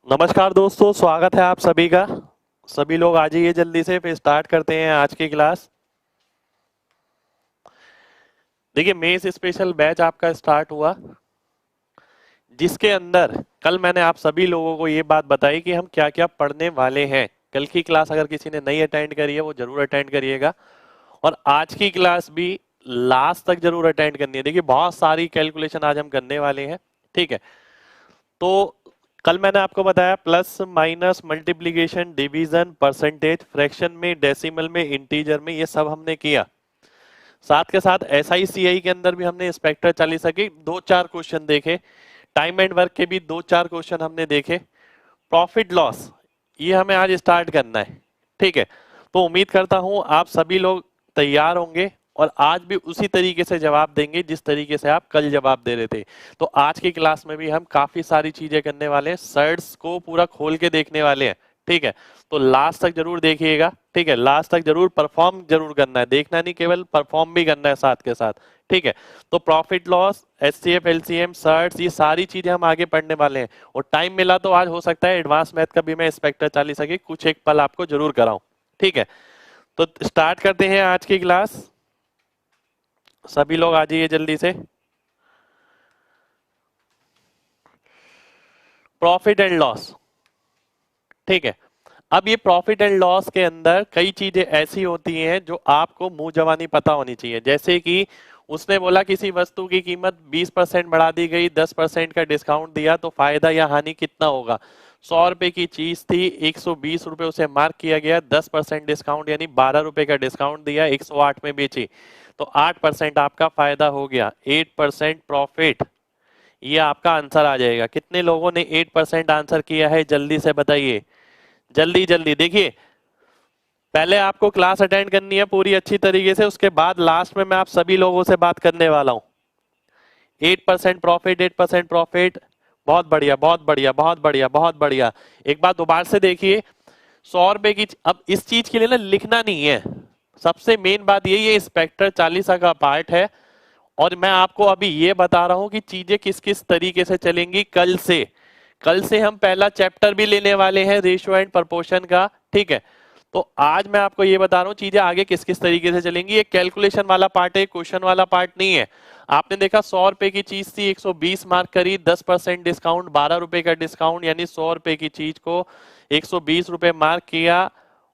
नमस्कार दोस्तों, स्वागत है आप सभी का। सभी लोग आ जाइए जल्दी से, फिर स्टार्ट करते हैं आज की क्लास। देखिए, मेंस स्पेशल बैच आपका स्टार्ट हुआ, जिसके अंदर कल मैंने आप सभी लोगों को ये बात बताई कि हम क्या क्या पढ़ने वाले हैं। कल की क्लास अगर किसी ने नहीं अटेंड करी है वो जरूर अटेंड करिएगा, और आज की क्लास भी लास्ट तक जरूर अटेंड करनी है। देखिए, बहुत सारी कैलकुलेशन आज हम करने वाले हैं। ठीक है, तो कल मैंने आपको बताया plus minus multiplication division percentage, fraction में, डेसिमल में, इंटीजर में, ये सब हमने किया। साथ के साथ SICI के अंदर भी हमने स्पेक्टर 40 के 2-4 क्वेश्चन देखे। टाइम एंड वर्क के भी 2-4 क्वेश्चन हमने देखे। प्रॉफिट लॉस ये हमें आज स्टार्ट करना है। ठीक है, तो उम्मीद करता हूं आप सभी लोग तैयार होंगे और आज भी उसी तरीके से जवाब देंगे जिस तरीके से आप कल जवाब दे रहे थे। तो आज की क्लास में भी हम काफी सारी चीजें करने वाले हैं, सर्ट्स को पूरा खोल के देखने वाले हैं। ठीक है, तो लास्ट तक जरूर देखिएगा। ठीक है, लास्ट तक जरूर परफॉर्म जरूर करना है, देखना नहीं, केवल परफॉर्म भी करना है साथ के साथ। ठीक है, तो profit loss, HCF, LCM, surds, ये सारी चीजें हम आगे पढ़ने वाले हैं। और टाइम मिला तो आज हो सकता है एडवांस मैथ का भी मैं स्पेक्टर 40 के कुछ एक पल आपको जरूर कराऊं। ठीक है, तो स्टार्ट करते हैं आज की क्लास। सभी लोग आ जाइए जल्दी से। Profit and loss. ठीक है, अब ये प्रॉफिट एंड लॉस के अंदर कई चीजें ऐसी होती हैं जो आपको मुंह जवानी पता होनी चाहिए। जैसे कि उसने बोला किसी वस्तु की कीमत 20% बढ़ा दी गई, 10% का डिस्काउंट दिया, तो फायदा या हानि कितना होगा। 100 रुपए की चीज थी, 120 रुपए उसे मार्क किया गया, 10% डिस्काउंट यानी 12 रुपए का डिस्काउंट दिया, 108 में बेची, तो 8% आपका फायदा हो गया, 8% प्रॉफिट। ये आपका आंसर आ जाएगा। कितने लोगों ने 8% आंसर किया है, जल्दी से बताइए, जल्दी जल्दी। देखिए, पहले आपको क्लास अटेंड करनी है पूरी अच्छी तरीके से, उसके बाद लास्ट में मैं आप सभी लोगों से बात करने वाला हूं। 8% प्रॉफिट, 8% प्रॉफिट, बहुत बढ़िया, बहुत बढ़िया, बहुत बढ़िया, बहुत बढ़िया। एक बात दोबारा से देखिए, 100 रुपए की, अब इस चीज के लिए ना लिखना नहीं है। सबसे मेन बात ये स्पेक्टर 40 का पार्ट है, और मैं आपको अभी ये बता रहा हूं कि चीजें किस किस तरीके से चलेंगी। कल से हम पहला चैप्टर भी लेने वाले हैं, रेशियो एंड प्रपोर्शन का। ठीक है, तो आज मैं आपको ये बता रहा हूँ चीजें आगे किस किस तरीके से चलेंगी। ये कैलकुलेशन वाला पार्ट है, क्वेश्चन वाला पार्ट नहीं है। आपने देखा 100 रुपए की चीज थी, 120 मार्क करी, 10% डिस्काउंट, 12 रुपए का डिस्काउंट, यानी 100 रुपए की चीज को 120 रुपए मार्क किया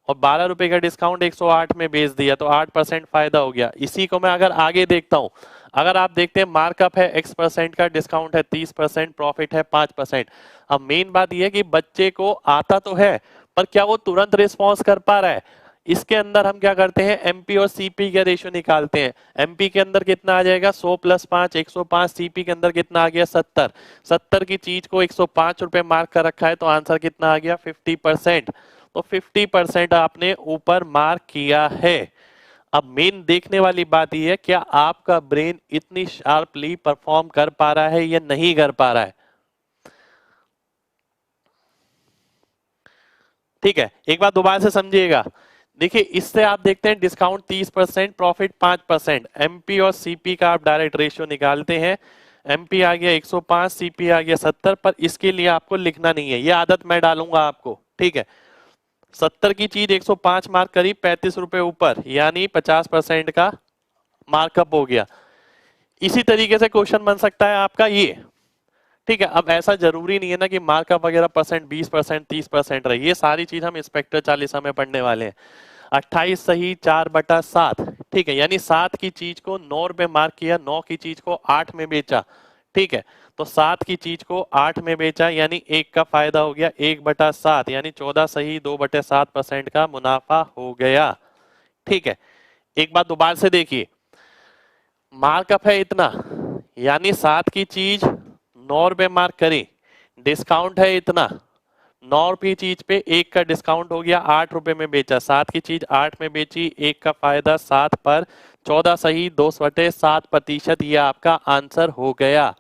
और 12 रुपए का डिस्काउंट 108 में बेच दिया, तो 8% फायदा हो गया। इसी को मैं अगर आगे देखता हूं, अगर आप देखते हैं मार्कअप है X% का, डिस्काउंट है 30%, प्रॉफिट है 5%। अब मेन बात यह है कि बच्चे को आता तो है, पर क्या वो तुरंत रिस्पॉन्स कर पा रहा है। इसके अंदर हम क्या करते हैं, MP और CP का रेशियो निकालते हैं। MP के अंदर कितना आ जाएगा, 100 + 5, 105। CP के अंदर कितना आ गया, 70। 70 की चीज को 105 रुपए मार्क कर रखा है, तो आंसर कितना आ गया, 50%। तो 50% आपने ऊपर मार्क किया है। अब मेन देखने वाली बात यह है, क्या आपका ब्रेन इतनी शार्पली परफॉर्म कर पा रहा है या नहीं कर पा रहा है। ठीक है, एक बात दोबारा से समझिएगा। देखिए, इससे आप देखते हैं डिस्काउंट 30%, प्रॉफिट 5%। MP और CP का आप डायरेक्ट रेशियो निकालते हैं। MP आ गया 105, CP आ गया 70, पर इसके लिए आपको लिखना नहीं है, ये आदत मैं डालूंगा आपको। ठीक है, 70 की चीज 105 मार्क करी, 35 रुपए ऊपर, यानी 50% का मार्कअप हो गया। इसी तरीके से क्वेश्चन बन सकता है आपका ये। ठीक है, अब ऐसा जरूरी नहीं है ना कि मार्कअप वगैरह परसेंट 20%, 30% रहे। ये सारी चीज हम इंस्पेक्टर 40 में पढ़ने वाले हैं। 28 सही, 4/7। ठीक है, यानी 7 की चीज को 9 रुपए मार्क किया, 9 की चीज को 8 में बेचा। ठीक है, तो 7 की चीज को 8 में बेचा, यानी 1 का फायदा हो गया, 1/7, यानी 14 सही, 2/7% का मुनाफा हो गया। ठीक है, एक बात दोबारा से देखिए, मार्कअप है इतना, यानी 7 की चीज 9 रुपए मार्क करी, डिस्काउंट है इतना, 9 रुपए चीज पे 1 का डिस्काउंट हो गया, 8 रुपए में बेचा, 7 की चीज 8 में बेची, 1 का फायदा 7 पर, 14 सही, 2/7%, ये आपका आंसर हो गया।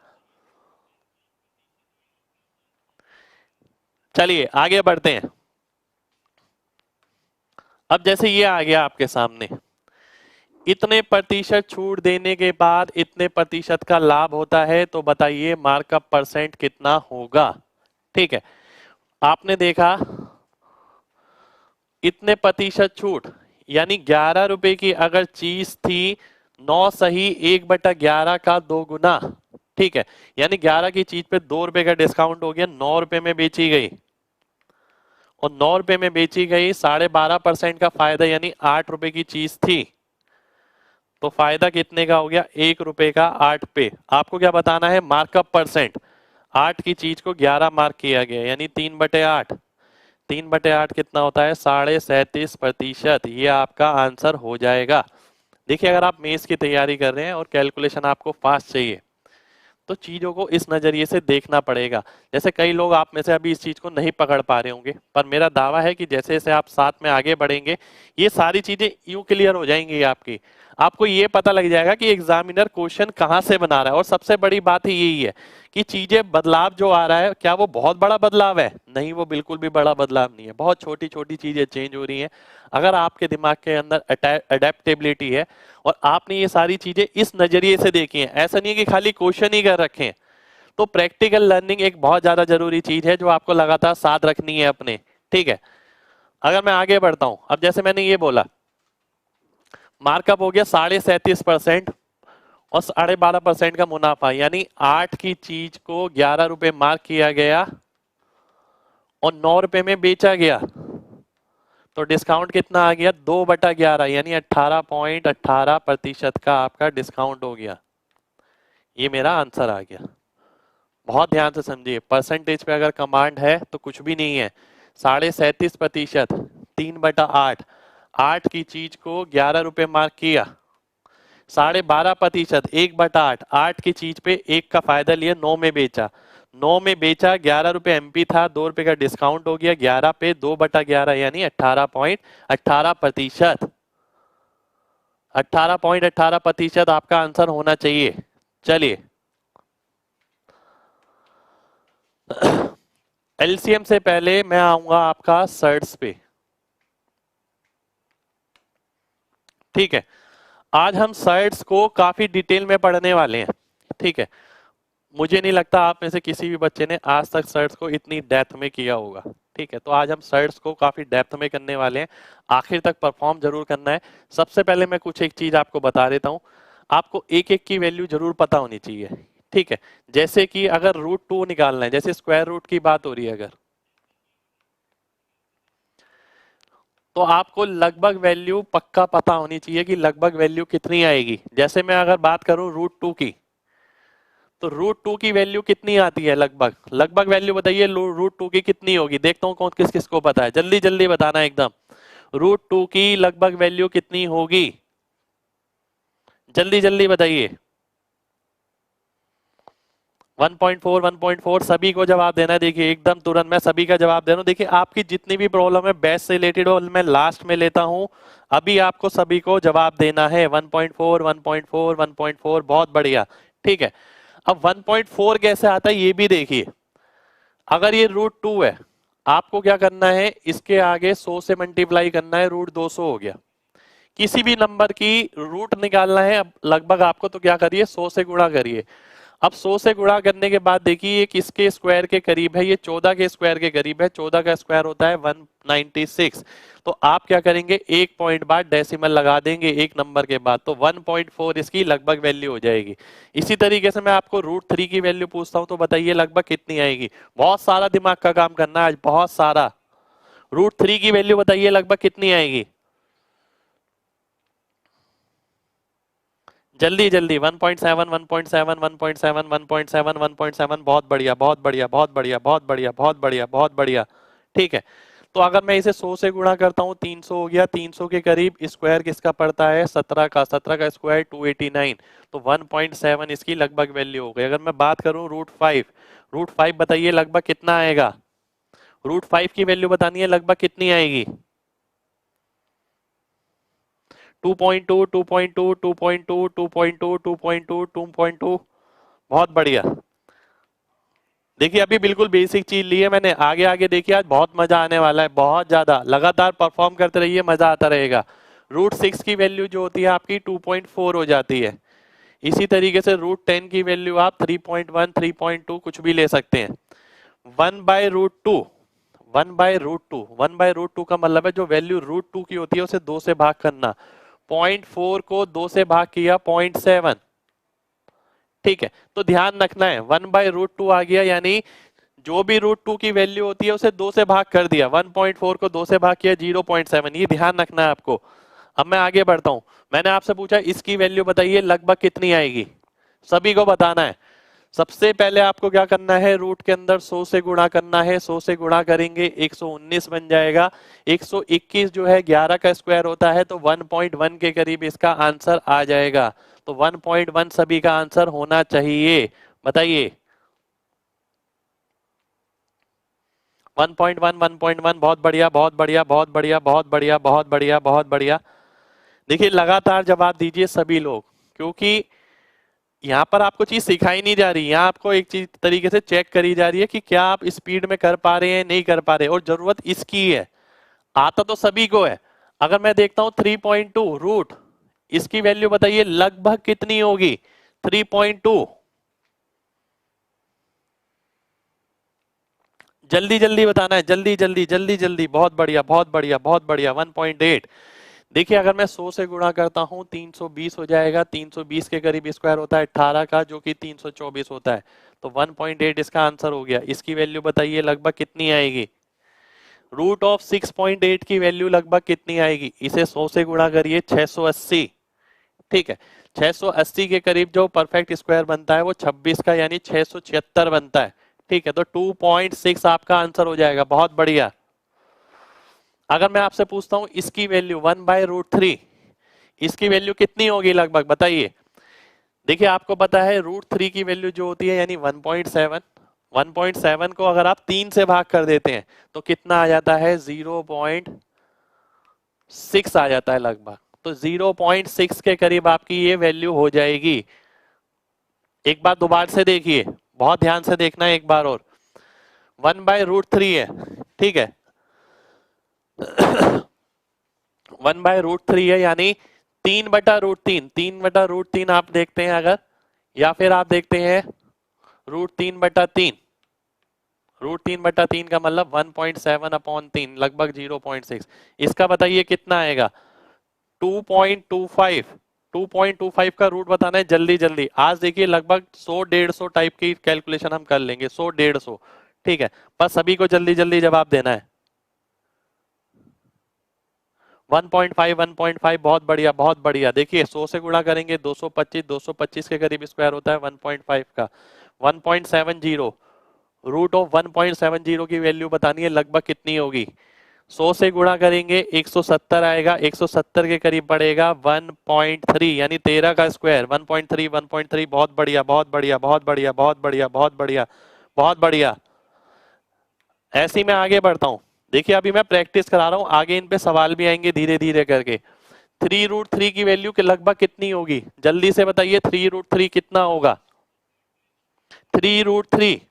चलिए आगे बढ़ते हैं। अब जैसे ये आ गया आपके सामने, इतने प्रतिशत छूट देने के बाद इतने प्रतिशत का लाभ होता है, तो बताइए मार्कअप परसेंट कितना होगा। ठीक है, आपने देखा इतने प्रतिशत छूट, यानी 11 रुपए की अगर चीज थी, 9 सही 1/11 का 2 गुना, ठीक है, यानी 11 की चीज पे 2 रुपए का डिस्काउंट हो गया, 9 रुपए में बेची गई, और 9 रुपए में बेची गई, 12.5% का फायदा, यानी 8 रुपए की चीज थी, तो फायदा कितने का हो गया, 1 रुपए का 8 पे। आपको क्या बताना है, मार्कअप परसेंट, 8 की चीज को 11 मार्क किया गया, यानी 3/8, 3/8 कितना होता है, 37.5%, ये आपका आंसर हो जाएगा। देखिए अगर आप मेंस की तैयारी कर रहे हैं और कैलकुलेशन आपको फास्ट चाहिए, तो चीजों को इस नजरिए से देखना पड़ेगा। जैसे कई लोग आप में से अभी इस चीज को नहीं पकड़ पा रहे होंगे, पर मेरा दावा है कि जैसे जैसे आप साथ में आगे बढ़ेंगे, ये सारी चीजें यूं क्लियर हो जाएंगी आपकी। आपको ये पता लग जाएगा कि एग्जामिनर क्वेश्चन कहाँ से बना रहा है, और सबसे बड़ी बात ही यही है कि चीजें, बदलाव जो आ रहा है, क्या वो बहुत बड़ा बदलाव है? नहीं, वो बिल्कुल भी बड़ा बदलाव नहीं है, बहुत छोटी छोटी चीजें चेंज हो रही हैं। अगर आपके दिमाग के अंदर अडेप्टेबिलिटी है और आपने ये सारी चीजें इस नजरिए से देखी है, ऐसा नहीं है कि खाली क्वेश्चन ही कर रखे हैं, तो प्रैक्टिकल लर्निंग एक बहुत ज्यादा जरूरी चीज है जो आपको लगातार साथ रखनी है अपने, ठीक है। अगर मैं आगे बढ़ता हूं, अब जैसे मैंने ये बोला, मार्कअप हो गया 37.5% और 12.5% का मुनाफा, यानी 8 की चीज को 11 रुपए मार्क किया गया और 9 रुपए में बेचा गया, तो डिस्काउंट कितना आ गया, 2/11, यानी 18.18% का आपका डिस्काउंट हो गया। ये मेरा आंसर आ गया। बहुत ध्यान से समझिए, परसेंटेज पे अगर कमांड है तो कुछ भी नहीं है। 37.5%, 3/8, 8 की चीज को 11 रुपए मार्क किया, 12.5%, 1/8, 8 की चीज पे 1 का फायदा लिया, 9 में बेचा, 9 में बेचा, 11 रुपए एमपी था, 2 रुपए का डिस्काउंट हो गया, 11 पे 2/11, यानी 18.18%, 18.18% आपका आंसर होना चाहिए। चलिए एलसीएम से पहले मैं आऊंगा आपका सर्ट्स पे, ठीक है। आज हम सर्ट्स को काफी डिटेल में पढ़ने वाले हैं, ठीक है। मुझे नहीं लगता आप में से किसी भी बच्चे ने आज तक सर्ट्स को इतनी डेप्थ में किया होगा, ठीक है। तो आज हम सर्ट्स को काफी डेप्थ में करने वाले हैं, आखिर तक परफॉर्म जरूर करना है। सबसे पहले मैं कुछ एक चीज आपको बता देता हूं, आपको एक एक की वैल्यू जरूर पता होनी चाहिए, ठीक है। जैसे कि अगर √2 निकालना है, जैसे स्क्वायर रूट की बात हो रही है अगर, तो आपको लगभग वैल्यू पक्का पता होनी चाहिए कि लगभग वैल्यू कितनी आएगी। जैसे मैं अगर बात करूं √2 की, तो √2 की वैल्यू कितनी आती है, लगभग लगभग वैल्यू बताइए √2 की कितनी होगी। देखता हूं कौन किस किस को पता है, जल्दी जल्दी बताना एकदम। √2 की लगभग वैल्यू कितनी होगी, जल्दी जल्दी बताइए। 1.4, 1.4, सभी को जवाब देना है। देखिए एकदम तुरंत मैं सभी का जवाब दे रहा हूं। देखिए आपकी जितनी भी प्रॉब्लम है बेस से रिलेटेड हो, मैं लास्ट में लेता हूं, अभी आपको सभी को जवाब देना है। 1.4, 1.4, 1.4, बहुत बढ़िया, ठीक है। अब 1.4 कैसे आता है ये भी देखिए। अगर ये √2 है, आपको क्या करना है, इसके आगे 100 से मल्टीप्लाई करना है, √200 हो गया। किसी भी नंबर की रूट निकालना है अब लगभग आपको, तो क्या करिए, 100 से गुणा करिए। अब 100 से गुणा करने के बाद देखिए ये किसके स्क्वायर के करीब है, ये 14 के स्क्वायर के करीब है। 14 का स्क्वायर होता है 196। तो आप क्या करेंगे, एक पॉइंट बाद डेसिमल लगा देंगे एक नंबर के बाद, तो 1.4 इसकी लगभग वैल्यू हो जाएगी। इसी तरीके से मैं आपको √3 की वैल्यू पूछता हूं, तो बताइए लगभग कितनी आएगी। बहुत सारा दिमाग का काम करना है आज, बहुत सारा। √3 की वैल्यू बताइए लगभग कितनी आएगी, जल्दी जल्दी। 1.7, 1.7, 1.7, 1.7, 1.7, बहुत बढ़िया बहुत बढ़िया बहुत बढ़िया बहुत बढ़िया बहुत बढ़िया बहुत बढ़िया, ठीक है। तो अगर मैं इसे 100 से गुणा करता हूं, 300 हो गया। 300 के करीब स्क्वायर किसका पड़ता है, 17 का। 17 का स्क्वायर 289, तो 1.7 इसकी लगभग वैल्यू हो गई। अगर मैं बात करूं √5, √5 बताइए लगभग कितना आएगा। √5 की वैल्यू बतानी है, लगभग कितनी आएगी। 2.2, 2.2, 2.2, 2.2, 2.2, 2.2, बहुत बढ़िया। देखिए अभी बिल्कुल बेसिक चीज ली है मैंने, आगे आगे देखिए आज बहुत मजा आने वाला है, बहुत ज्यादा। लगातार परफॉर्म करते रहिए, मजा आता रहेगा। √6 की वैल्यू जो होती है आपकी 2.4 हो जाती है। इसी तरीके से √10 की वैल्यू आप 3.1, 3.2 कुछ भी ले सकते हैं। 1/√2, 1/√2। 1/√2 का मतलब है जो वैल्यू √2 की होती है उसे 2 से भाग करना। 0.4 को 2 से भाग किया 0.7। ठीक है, तो ध्यान रखना है 1/√2 आ गया, यानी जो भी √2 की वैल्यू होती है उसे 2 से भाग कर दिया। 1.4 को 2 से भाग किया 0.7, ये ध्यान रखना है आपको। अब मैं आगे बढ़ता हूं। मैंने आपसे पूछा इसकी वैल्यू बताइए लगभग कितनी आएगी, सभी को बताना है। सबसे पहले आपको क्या करना है, रूट के अंदर 100 से गुणा करना है। 100 से गुणा करेंगे 119 बन जाएगा। 121 जो है 11 का स्क्वायर होता है, तो 1.1 के करीब इसका आंसर आ जाएगा। तो 1.1 सभी का आंसर होना चाहिए, बताइए। 1.1, 1.1, बहुत बढ़िया, बहुत बढ़िया, बहुत बढ़िया, बहुत बढ़िया, बहुत बढ़िया, बहुत बढ़िया। देखिए लगातार जवाब दीजिए सभी लोग, क्योंकि यहाँ पर आपको चीज सिखाई नहीं जा रही, यहाँ आपको एक चीज तरीके से चेक करी जा रही है कि क्या आप स्पीड में कर पा रहे हैं, नहीं कर पा रहे, और जरूरत इसकी है। आता तो सभी को है। अगर मैं देखता हूं 3.2 रूट, इसकी वैल्यू बताइए लगभग कितनी होगी। 3.2, जल्दी जल्दी बताना है, जल्दी जल्दी जल्दी जल्दी। बहुत बढ़िया, बहुत बढ़िया, बहुत बढ़िया। 1.8। देखिए अगर मैं 100 से गुणा करता हूं 320 हो जाएगा। 320 के करीब स्क्वायर होता है 18 का, जो कि 324 होता है। तो 1.8 इसका आंसर हो गया। इसकी वैल्यू बताइए लगभग कितनी आएगी। रूट ऑफ 6.8 की वैल्यू लगभग कितनी आएगी, इसे 100 से गुणा करिए 680। ठीक है, 680 के करीब जो परफेक्ट स्क्वायर बनता है वो 26 का, यानी 676 बनता है। ठीक है, तो 2.6 आपका आंसर हो जाएगा। बहुत बढ़िया। अगर मैं आपसे पूछता हूं इसकी वैल्यू 1/√3, इसकी वैल्यू कितनी होगी लगभग बताइए। देखिए आपको पता है √3 की वैल्यू जो होती है यानी 1.7। 1.7 को अगर आप 3 से भाग कर देते हैं तो कितना आ जाता है, 0.6 आ जाता है लगभग। तो 0.6 के करीब आपकी ये वैल्यू हो जाएगी। एक बार दोबारा से देखिए, बहुत ध्यान से देखना है एक बार और। 1/√3 है, ठीक है। 1/√3 है, यानी 3/√3। 3/√3 आप देखते हैं अगर, या फिर आप देखते हैं √3/3। √3/3 का मतलब 1.7/3, लगभग 0.6। इसका बताइए कितना आएगा, 2.25। 2.25 का रूट बताना है जल्दी जल्दी। आज देखिए लगभग 100-150 टाइप की कैलकुलेशन हम कर लेंगे, 100-150। ठीक है, बस सभी को जल्दी जल्दी जवाब देना है। 1.5, 1.5, बहुत बढ़िया, बहुत बढ़िया। देखिए 100 से गुणा करेंगे 225, 225 के करीब स्क्वायर होता है 1.5 का। 1.70, रूट ऑफ 1.70 की वैल्यू बतानी है लगभग कितनी होगी। 100 से गुणा करेंगे 170 आएगा, 170 के करीब पड़ेगा 1.3, यानी 13 का स्क्वायर। 1.3, 1.3, बहुत बढ़िया, बहुत बढ़िया, बहुत बढ़िया, बहुत बढ़िया, बहुत बढ़िया, बहुत बढ़िया। ऐसे ही मैं आगे बढ़ता हूं। देखिए अभी मैं प्रैक्टिस करा रहा हूं, आगे इन पे सवाल भी आएंगे धीरे धीरे करके। 3√3 की वैल्यू के लगभग कितनी होगी, जल्दी से बताइए। 3√3 कितना होगा, 3√3।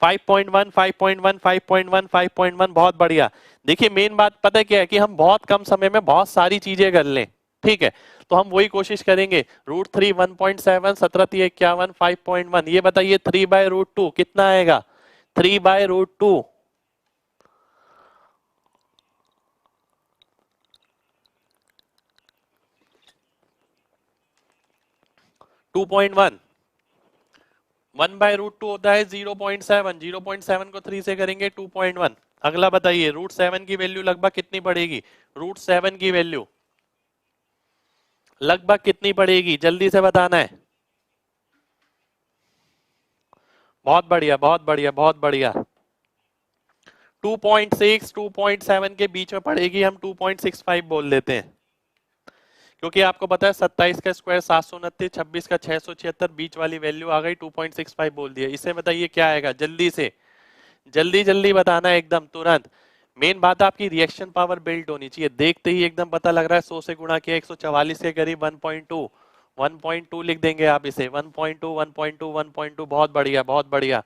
5.1, 5.1, 5.1, 5.1, बहुत बढ़िया। देखिए मेन बात पता है क्या है, कि हम बहुत कम समय में बहुत सारी चीजें कर लें। ठीक है, तो हम वही कोशिश करेंगे। √3, 1.7, 17×3 = 51, 5.1। ये बताइए 3/√2 कितना आएगा, 3/√2। 2.1, 1/√2 होता है 0.7। 0.7 को 3 से करेंगे 2.1। अगला बताइए √7 की वैल्यू लगभग कितनी पड़ेगी, √7 की वैल्यू लगभग कितनी पड़ेगी, जल्दी से बताना है। बहुत बढ़िया, बहुत बढ़िया, बहुत बढ़िया। 2.6, 2.7 के बीच में पड़ेगी, हम 2.65 बोल लेते हैं, क्योंकि आपको पता है 27 का स्क्वायर 729, 26 का 676, बीच वाली वैल्यू आ गई, 2.65 बोल दिया। इसे बताइए क्या आएगा, जल्दी से जल्दी जल्दी बताना है एकदम तुरंत। मेन बात आपकी रिएक्शन पावर बिल्ड होनी चाहिए, देखते ही एकदम पता लग रहा है। 100 से गुणा किया 144 के करीब 1.2। 1.2 लिख देंगे आप इसे, 1.2, 1.2, 1.2, बहुत बढ़िया, बहुत बढ़िया।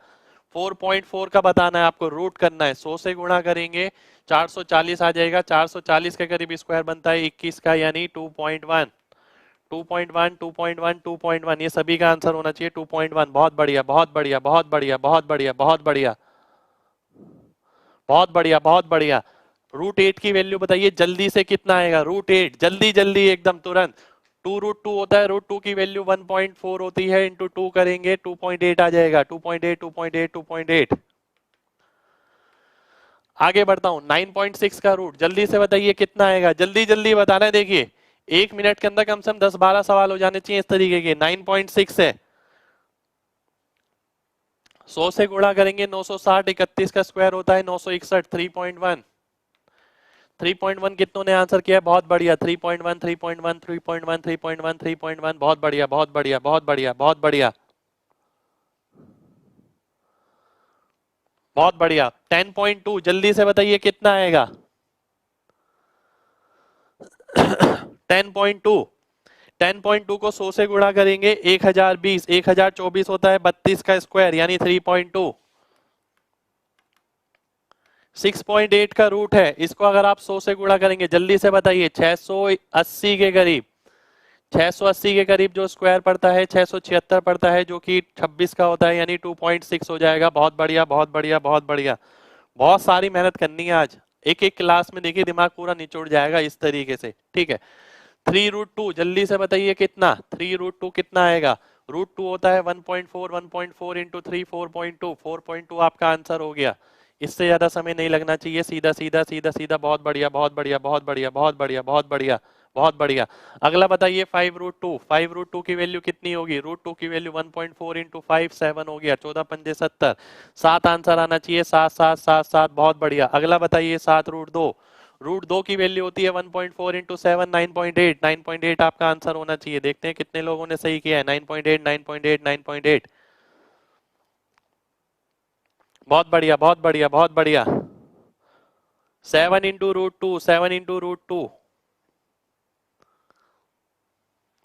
4.4 का बताना है आपको, रूट करना है। 100 से गुणा करेंगे 440 आ जाएगा। 440 के करीब स्क्वायर बनता है 21 का, यानी 2.1। 2.1, 2.1, 2.1, ये सभी का आंसर होना चाहिए 2.1। बहुत बढ़िया, बहुत बढ़िया, बहुत बढ़िया, बहुत बढ़िया, बहुत बढ़िया। बहुत बढ़िया बहुत बढ़िया। √8 की वैल्यू बताइए जल्दी से, कितना आएगा √8, जल्दी जल्दी एकदम तुरंत। 2√2 होता है, √2 की वैल्यू 1.4 होती है, इंटू 2 करेंगे 2.8 आ जाएगा, 2.8 2.8 2.8। आगे बढ़ता हूं, 9.6 का रूट जल्दी से बताइए कितना आएगा, जल्दी जल्दी बताना है। देखिए 1 मिनट के अंदर कम से कम 10-12 सवाल हो जाने चाहिए इस तरीके के। 9.6 है, 100 से गुणा करेंगे 960, 31 का स्क्वायर होता है 961, 3.1। 3.1 कितनों ने आंसर किया? बहुत बढ़िया, 3.1 3.1 3.1 3.1 3.1, बहुत बढ़िया बहुत बढ़िया बहुत बढ़िया बहुत बढ़िया बहुत बढ़िया। 10.2 जल्दी से बताइए कितना आएगा? 10.2, 10.2 को 100 से गुणा करेंगे 1020, 1024 होता है 32 का स्क्वायर यानी 3.2। 6.8 का रूट है, इसको अगर आप 100 से गुणा करेंगे जल्दी से बताइए 680 के करीब, 680 के करीब जो स्क्वायर पड़ता है 676 पड़ता है, जो कि 26 का होता है यानी 2.6 हो जाएगा। बहुत बढ़िया बहुत बढ़िया बहुत बढ़िया। बहुत सारी मेहनत करनी है आज, एक एक क्लास में देखिए दिमाग पूरा निचोड़ जाएगा इस तरीके से, ठीक है। 3√2 जल्दी से बताइए कितना? 3√2 कितना आएगा? √2 होता है 1.4, 1.4 इंटू 3 4.2, 4.2 आपका आंसर हो गया। इससे ज्यादा समय नहीं लगना चाहिए, सीधा सीधा सीधा सीधा। बहुत बढ़िया बहुत बढ़िया बहुत बढ़िया बहुत बढ़िया बहुत बढ़िया बहुत बढ़िया। अगला बताइए 5√2, 5√2 की वैल्यू कितनी होगी? √2 की वैल्यू 1.4 इंटू 5, 7 हो गया, 14 पंजे 70, 7 आंसर आना चाहिए, 7 7 7 7। बहुत बढ़िया। अगला बताइए 7√2, √2 की वैल्यू होती है 1.4 इंटू 7, 9.8, 9.8 आपका आंसर होना चाहिए। देखते हैं कितने लोगों ने सही किया है। 9.8 9.8 9.8, बहुत बढ़िया बहुत बढ़िया बहुत बढ़िया। 7 इंटू √2, 7 इंटू √2,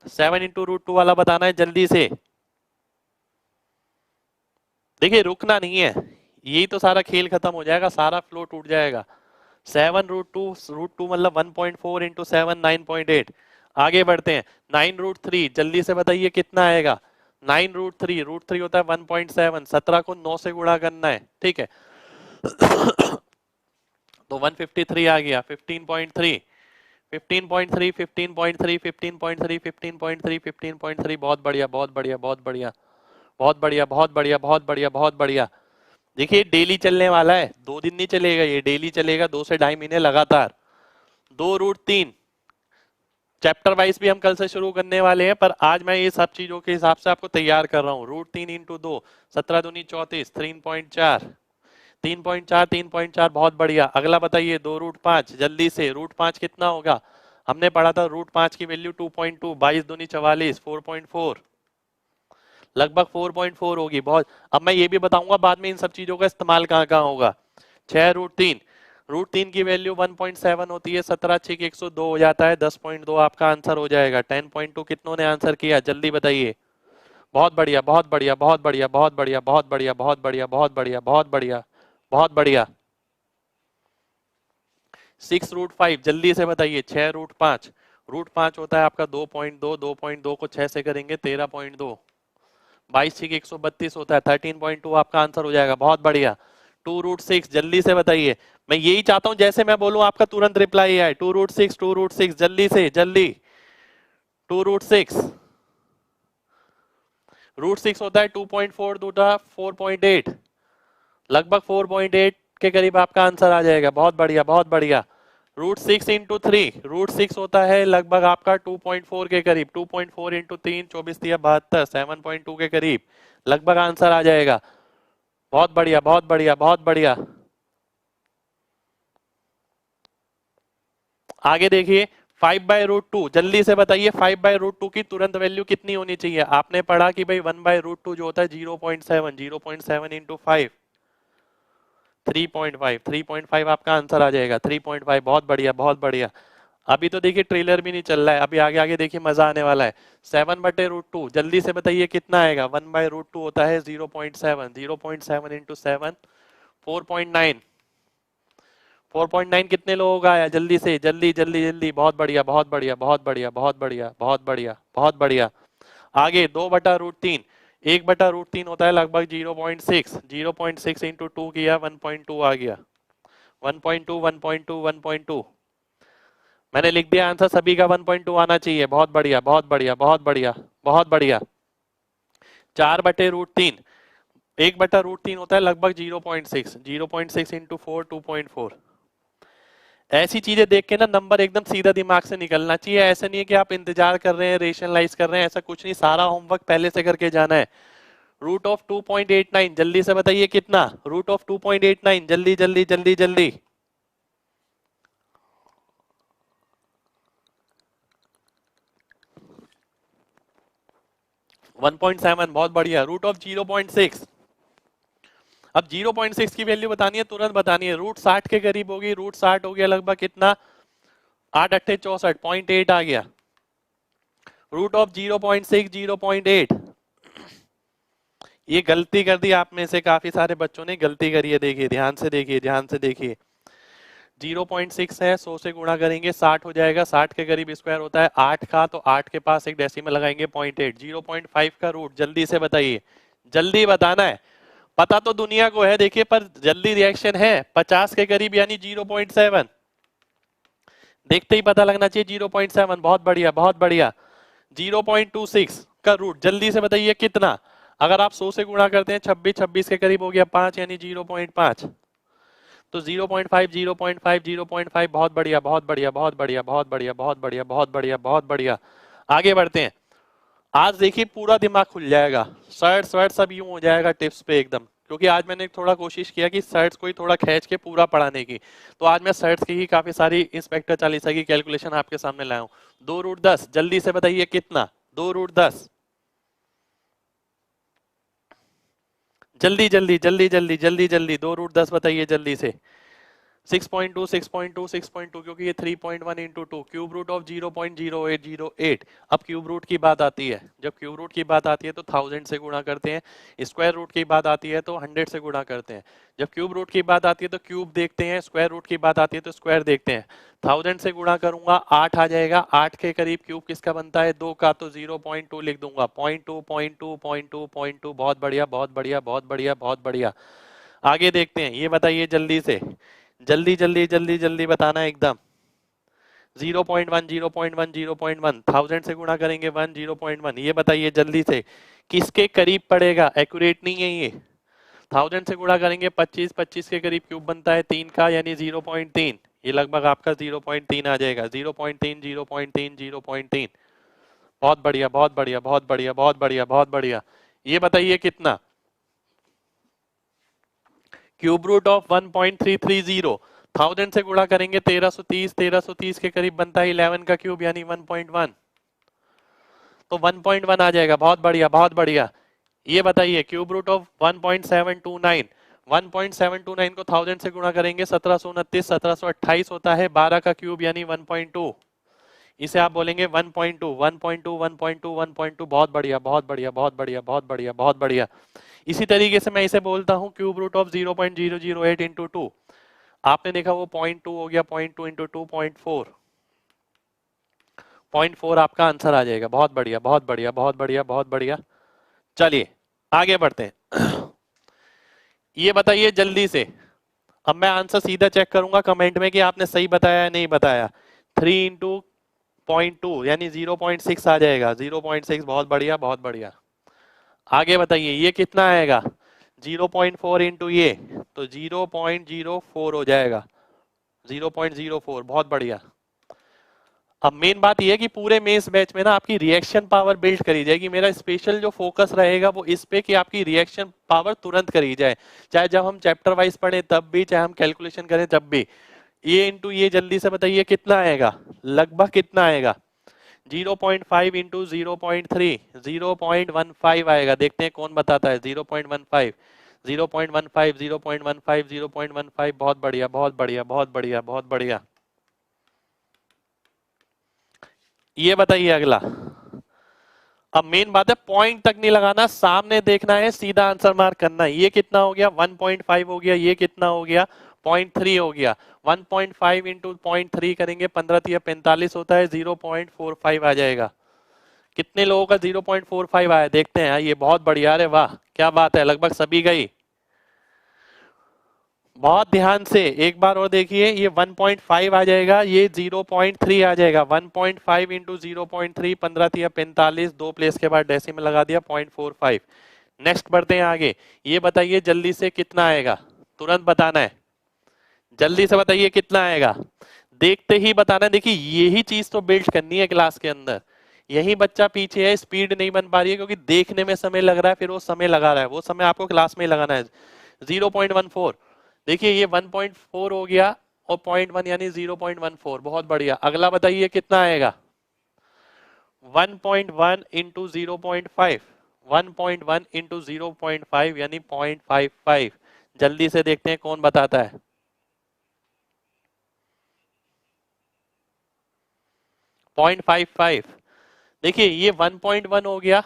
7 इंटू √2 वाला बताना है जल्दी से। देखिए रुकना नहीं है, यही तो सारा खेल खत्म हो जाएगा, सारा फ्लो टूट जाएगा। 7√2, √2 मतलब 1.4 इंटू 7, 9.8। आगे बढ़ते हैं, 9√3 जल्दी से बताइए कितना आएगा? 9√3, √3 होता है 1.7, 17 को 9 से गुणा करना है, ठीक है। तो 153 आ गया। 15.3, 15.3 15.3 15.3 15.3 15.3, बहुत बढ़िया बहुत बढ़िया बहुत बढ़िया बहुत बढ़िया बहुत बढ़िया बहुत बढ़िया बहुत बढ़िया। देखिए डेली चलने वाला है, 2 दिन नहीं चलेगा, ये डेली चलेगा, 2 से 2.5 महीने लगातार। 2√3 चैप्टर वाइज भी हम कल से शुरू करने वाले हैं, पर आज मैं ये सब चीजों के हिसाब से आपको तैयार कर रहा हूँ। √3 इंटू 2, 17 दूनी 34, 3.4 3.4 3.4, बहुत बढ़िया। अगला बताइए 2√5 जल्दी से, √5 कितना होगा? हमने पढ़ा था √5 की वैल्यू 2.2, 22 दूनी 44, 4.4, लगभग 4.4 होगी। बहुत, अब मैं ये भी बताऊंगा बाद में इन सब चीजों का इस्तेमाल कहाँ कहाँ होगा। 6√3, √3 की वैल्यू 1.7 होती है, 17 6 102 हो जाता है, 10.2 आपका आंसर हो जाएगा। 10.2 कितनों ने आंसर किया जल्दी बताइए? बहुत बढ़िया बहुत बढ़िया बहुत बढ़िया बहुत बढ़िया बहुत बढ़िया बहुत बढ़िया बहुत बढ़िया बहुत बढ़िया बहुत बढ़िया। 6√5 जल्दी से बताइए। 6√5, √5 होता है आपका 2.2, 2.2 को 6 से करेंगे 13.2, 22 6 132 होता है, 13.2 आपका आंसर हो जाएगा। बहुत बढ़िया। 2√6 जल्दी से बताइए, मैं यही चाहता हूं जैसे मैं बोलूं आपका तुरंत रिप्लाई आए। 2√6, 2√6 जल्दी से जल्दी। 2√6, √6 होता है 2.4 दूटा 4.8, लगभग 4.8 के करीब आपका आंसर आ जाएगा। बहुत बढ़िया बहुत बढ़िया। √6 इंटू 3, √6 होता है लगभग आपका 2.4 के करीब, 2.4 इंटू 3, 24 3 72, 7.2 के करीब लगभग आंसर आ जाएगा। बहुत बढ़िया बहुत बढ़िया बहुत बढ़िया। आगे देखिए 5/√2 जल्दी से बताइए, 5/√2 की तुरंत वैल्यू कितनी होनी चाहिए? आपने पढ़ा कि भाई 1/√2 जो होता है 0.7, 0.7 इंटू 5, 3.5, 3.5 आपका आंसर आ जाएगा। 3.5, बहुत बढ़िया बहुत बढ़िया। अभी तो देखिए ट्रेलर भी नहीं चल रहा है, अभी आगे आगे देखिए मजा आने वाला है। 7/√2 जल्दी से बताइए कितना आएगा? 1/√2 होता है 0.7, 0.7 इंटू 7, 4.9, 4.9 कितने लोगों का आया? जल्दी से जल्दी जल्दी जल्दी। बहुत बढ़िया बहुत बढ़िया बहुत बढ़िया बहुत बढ़िया बहुत बढ़िया बहुत बढ़िया। आगे 2/√3, 1/√3 होता है लगभग 0.6, 0.6 इंटू 2 किया 1.2 आ गया। 1.2 1.2 1.2 मैंने लिख दिया आंसर, सभी का 1.2 आना चाहिए। बहुत बढ़िया बहुत बढ़िया बहुत बढ़िया बहुत बढ़िया। 4/√3, 1/√3 होता है लगभग 0.6, 0.6 इंटू 4 2.4। ऐसी चीजें देख के ना नंबर एकदम सीधा दिमाग से निकलना चाहिए। ऐसा नहीं है कि आप इंतजार कर रहे हैं, रेशनलाइज कर रहे हैं, ऐसा कुछ नहीं। सारा होमवर्क पहले से करके जाना है। रूट ऑफ 2.89 जल्दी से बताइए कितना? रूट ऑफ 2.89 जल्दी जल्दी जल्दी जल्दी। 1.7, बहुत बढ़िया। रूट ऑफ 0.6, अब 0.6 की वैल्यू बतानी है, तुरंत बतानी है। रूट 60 के करीब होगी, रूट 60 हो गया लगभग कितना? 8 × 8 = 64, 0.8 आ गया। Root of 0.6 0.8। ये गलती कर दी आप में से काफी सारे बच्चों ने, गलती करी है। देखिए ध्यान से देखिए, ध्यान से देखिए। 0.6 है, 100 से गुणा करेंगे 60 हो जाएगा। 60 के करीब स्क्वायर होता है 8 का, तो 8 के पास एक डेसिमल लगाएंगे 0.8। 0.5 का रूट जल्दी से बताइए, जल्दी बताना है। पता तो दुनिया को है देखिए, पर जल्दी रिएक्शन है। 50 के करीब यानी 0.7, देखते ही पता लगना चाहिए 0.7। बहुत बढ़िया बहुत बढ़िया। 0.26 का रूट जल्दी से बताइए कितना? अगर आप 100 से गुणा करते हैं 26, 26 के करीब हो गया 5 यानी 0.5, तो 0.5 0.5 0.5। बहुत बढ़िया बहुत बढ़िया बहुत बढ़िया बहुत बढ़िया बहुत बढ़िया बहुत बढ़िया बहुत बढ़िया। आगे बढ़ते हैं। आज देखिए पूरा दिमाग खुल जाएगा, शर्ट्स वर्ट सब यूं हो जाएगा टिप्स पे एकदम, क्योंकि आज मैंने थोड़ा कोशिश किया कि शर्ट्स को ही थोड़ा खींच के पूरा पढ़ाने की। तो आज मैं शर्ट्स की ही काफी सारी इंस्पेक्टर चालीसा की कैलकुलेशन आपके सामने लाया हूं। 2√10 जल्दी से बताइए कितना? 2√10 जल्दी जल्दी जल्दी जल्दी जल्दी जल्दी। 2√10 बताइए जल्दी से। 6.2 6.2 6.2, क्योंकि ये 3.1 इंटू 2। Cube root of 0.0808। अब क्यूब रूट की बात आती है, जब क्यूब रूट की बात आती है तो 1000 से गुणा करते हैं। स्क्वायर रूट की बात आती है तो 100 से गुणा करते हैं। जब क्यूब रूट की बात आती है तो क्यूब देखते हैं, स्क्वायर रूट की बात आती है तो स्क्वायर देखते हैं। 1000 से गुणा करूंगा 8 आ जाएगा। 8 के करीब क्यूब किसका बनता है? 2 का, तो 0.2 लिख दूंगा। 0.2 0.2 0.2 0.2। बहुत बढ़िया बहुत बढ़िया बहुत बढ़िया बहुत बढ़िया। आगे देखते हैं, ये बताइए जल्दी से, जल्दी जल्दी जल्दी जल्दी बताना है एकदम। 0.1 0.1 0.1, 1000 से गुणा करेंगे 1 0.1। ये बताइए जल्दी से किसके करीब पड़ेगा? एक्यूरेट नहीं है ये। 1000 से गुणा करेंगे 25, 25 के करीब क्यूब बनता है 3 का यानी 0.3। ये लगभग आपका 0.3 आ जाएगा। 0.3 0.3 0.3। बहुत बढ़िया बहुत बढ़िया बहुत बढ़िया बहुत बढ़िया बहुत बढ़िया। ये बताइए कितना? क्यूब रूट ऑफ 1.330, 1000 से गुणा करेंगे 1330, 1330 के करीब बनता है 11 का क्यूब यानी 1.1, तो 1.1 आ जाएगा। बहुत बढ़िया बहुत बढ़िया। ये बताइए क्यूब रूट ऑफ 1.729, 1.729 को 1000 से गुणा करेंगे 1729, 1728 होता है 12 का क्यूब यानी 1.2। इसे आप बोलेंगे 1.2 1.2 1.2 1.2। बहुत बढ़िया बहुत बढ़िया बहुत बढ़िया बहुत बढ़िया बहुत बढ़िया। इसी तरीके से मैं इसे बोलता हूं क्यूब रूट ऑफ 0.008 इंटू 2। आपने देखा वो 0.2 हो गया, 0.2 इंटू 2 0.4, 0.4 आपका आंसर आ जाएगा। बहुत बढ़िया बहुत बढ़िया बहुत बढ़िया बहुत बढ़िया। चलिए आगे बढ़ते हैं। ये बताइए जल्दी से, अब मैं आंसर सीधा चेक करूंगा कमेंट में कि आपने सही बताया या नहीं बताया। 3 इंटू 0.2 यानी 0.6 आ जाएगा। 0.6 बहुत बढ़िया बहुत बढ़िया। आगे बताइए ये कितना आएगा? 0.4 इंटू ये, तो 0.04 हो जाएगा। 0.04 बहुत बढ़िया। अब मेन बात यह है कि पूरे मेंस बैच में ना आपकी रिएक्शन पावर बिल्ड करी जाएगी। मेरा स्पेशल जो फोकस रहेगा वो इस पे कि आपकी रिएक्शन पावर तुरंत करी जाए, चाहे जब हम चैप्टर वाइज पढ़े तब भी, चाहे हम कैलकुलेशन करें तब भी। ये इंटू ये जल्दी से बताइए कितना आएगा? लगभग कितना आएगा? 0.5 इंटू 0.3, 0.15 आएगा। देखते हैं कौन बताता है। 0.15 0.15 0.15 0.15। बहुत बढ़िया बहुत बढ़िया बहुत बढ़िया बहुत बढ़िया। ये बताइए अगला। अब मेन बात है पॉइंट तक नहीं लगाना, सामने देखना है, सीधा आंसर मार्क करना है। ये कितना हो गया? 1.5 हो गया। ये कितना हो गया? 0.3 हो गया। 1.5 इंटू 0.3 करेंगे 15 × 45 होता है, 0.45 आ जाएगा। कितने लोगों का 0.45 आया देखते हैं। ये बहुत बढ़िया, अरे वाह क्या बात है, लगभग सभी गई। बहुत ध्यान से एक बार और देखिए, ये 1.5 आ जाएगा, ये 0.3 आ जाएगा। 1.5 इंटू 0.3, 15 तिया 45, दो प्लेस के बाद डेसिमल लगा दिया, 0.45। नेक्स्ट बढ़ते हैं आगे। ये बताइए जल्दी से कितना आएगा, तुरंत बताना है, जल्दी से बताइए कितना आएगा, देखते ही बताना है। देखिए यही चीज तो बिल्ड करनी है क्लास के अंदर, यही बच्चा पीछे है, स्पीड नहीं बन पा रही है क्योंकि देखने में समय लग रहा है, फिर वो समय लगा रहा है, वो समय आपको क्लास में ही लगाना है। 0.14, देखिए ये 1.4 हो गया और 0.1 यानी 0.14, बहुत बढ़िया। अगला बताइए कितना आएगा, 1.1 इंटू 0.5, 1.1 इंटू 0.5 यानी 0.55। जल्दी से देखते हैं कौन बताता है। 0.55, देखिए ये 1.1 हो गया,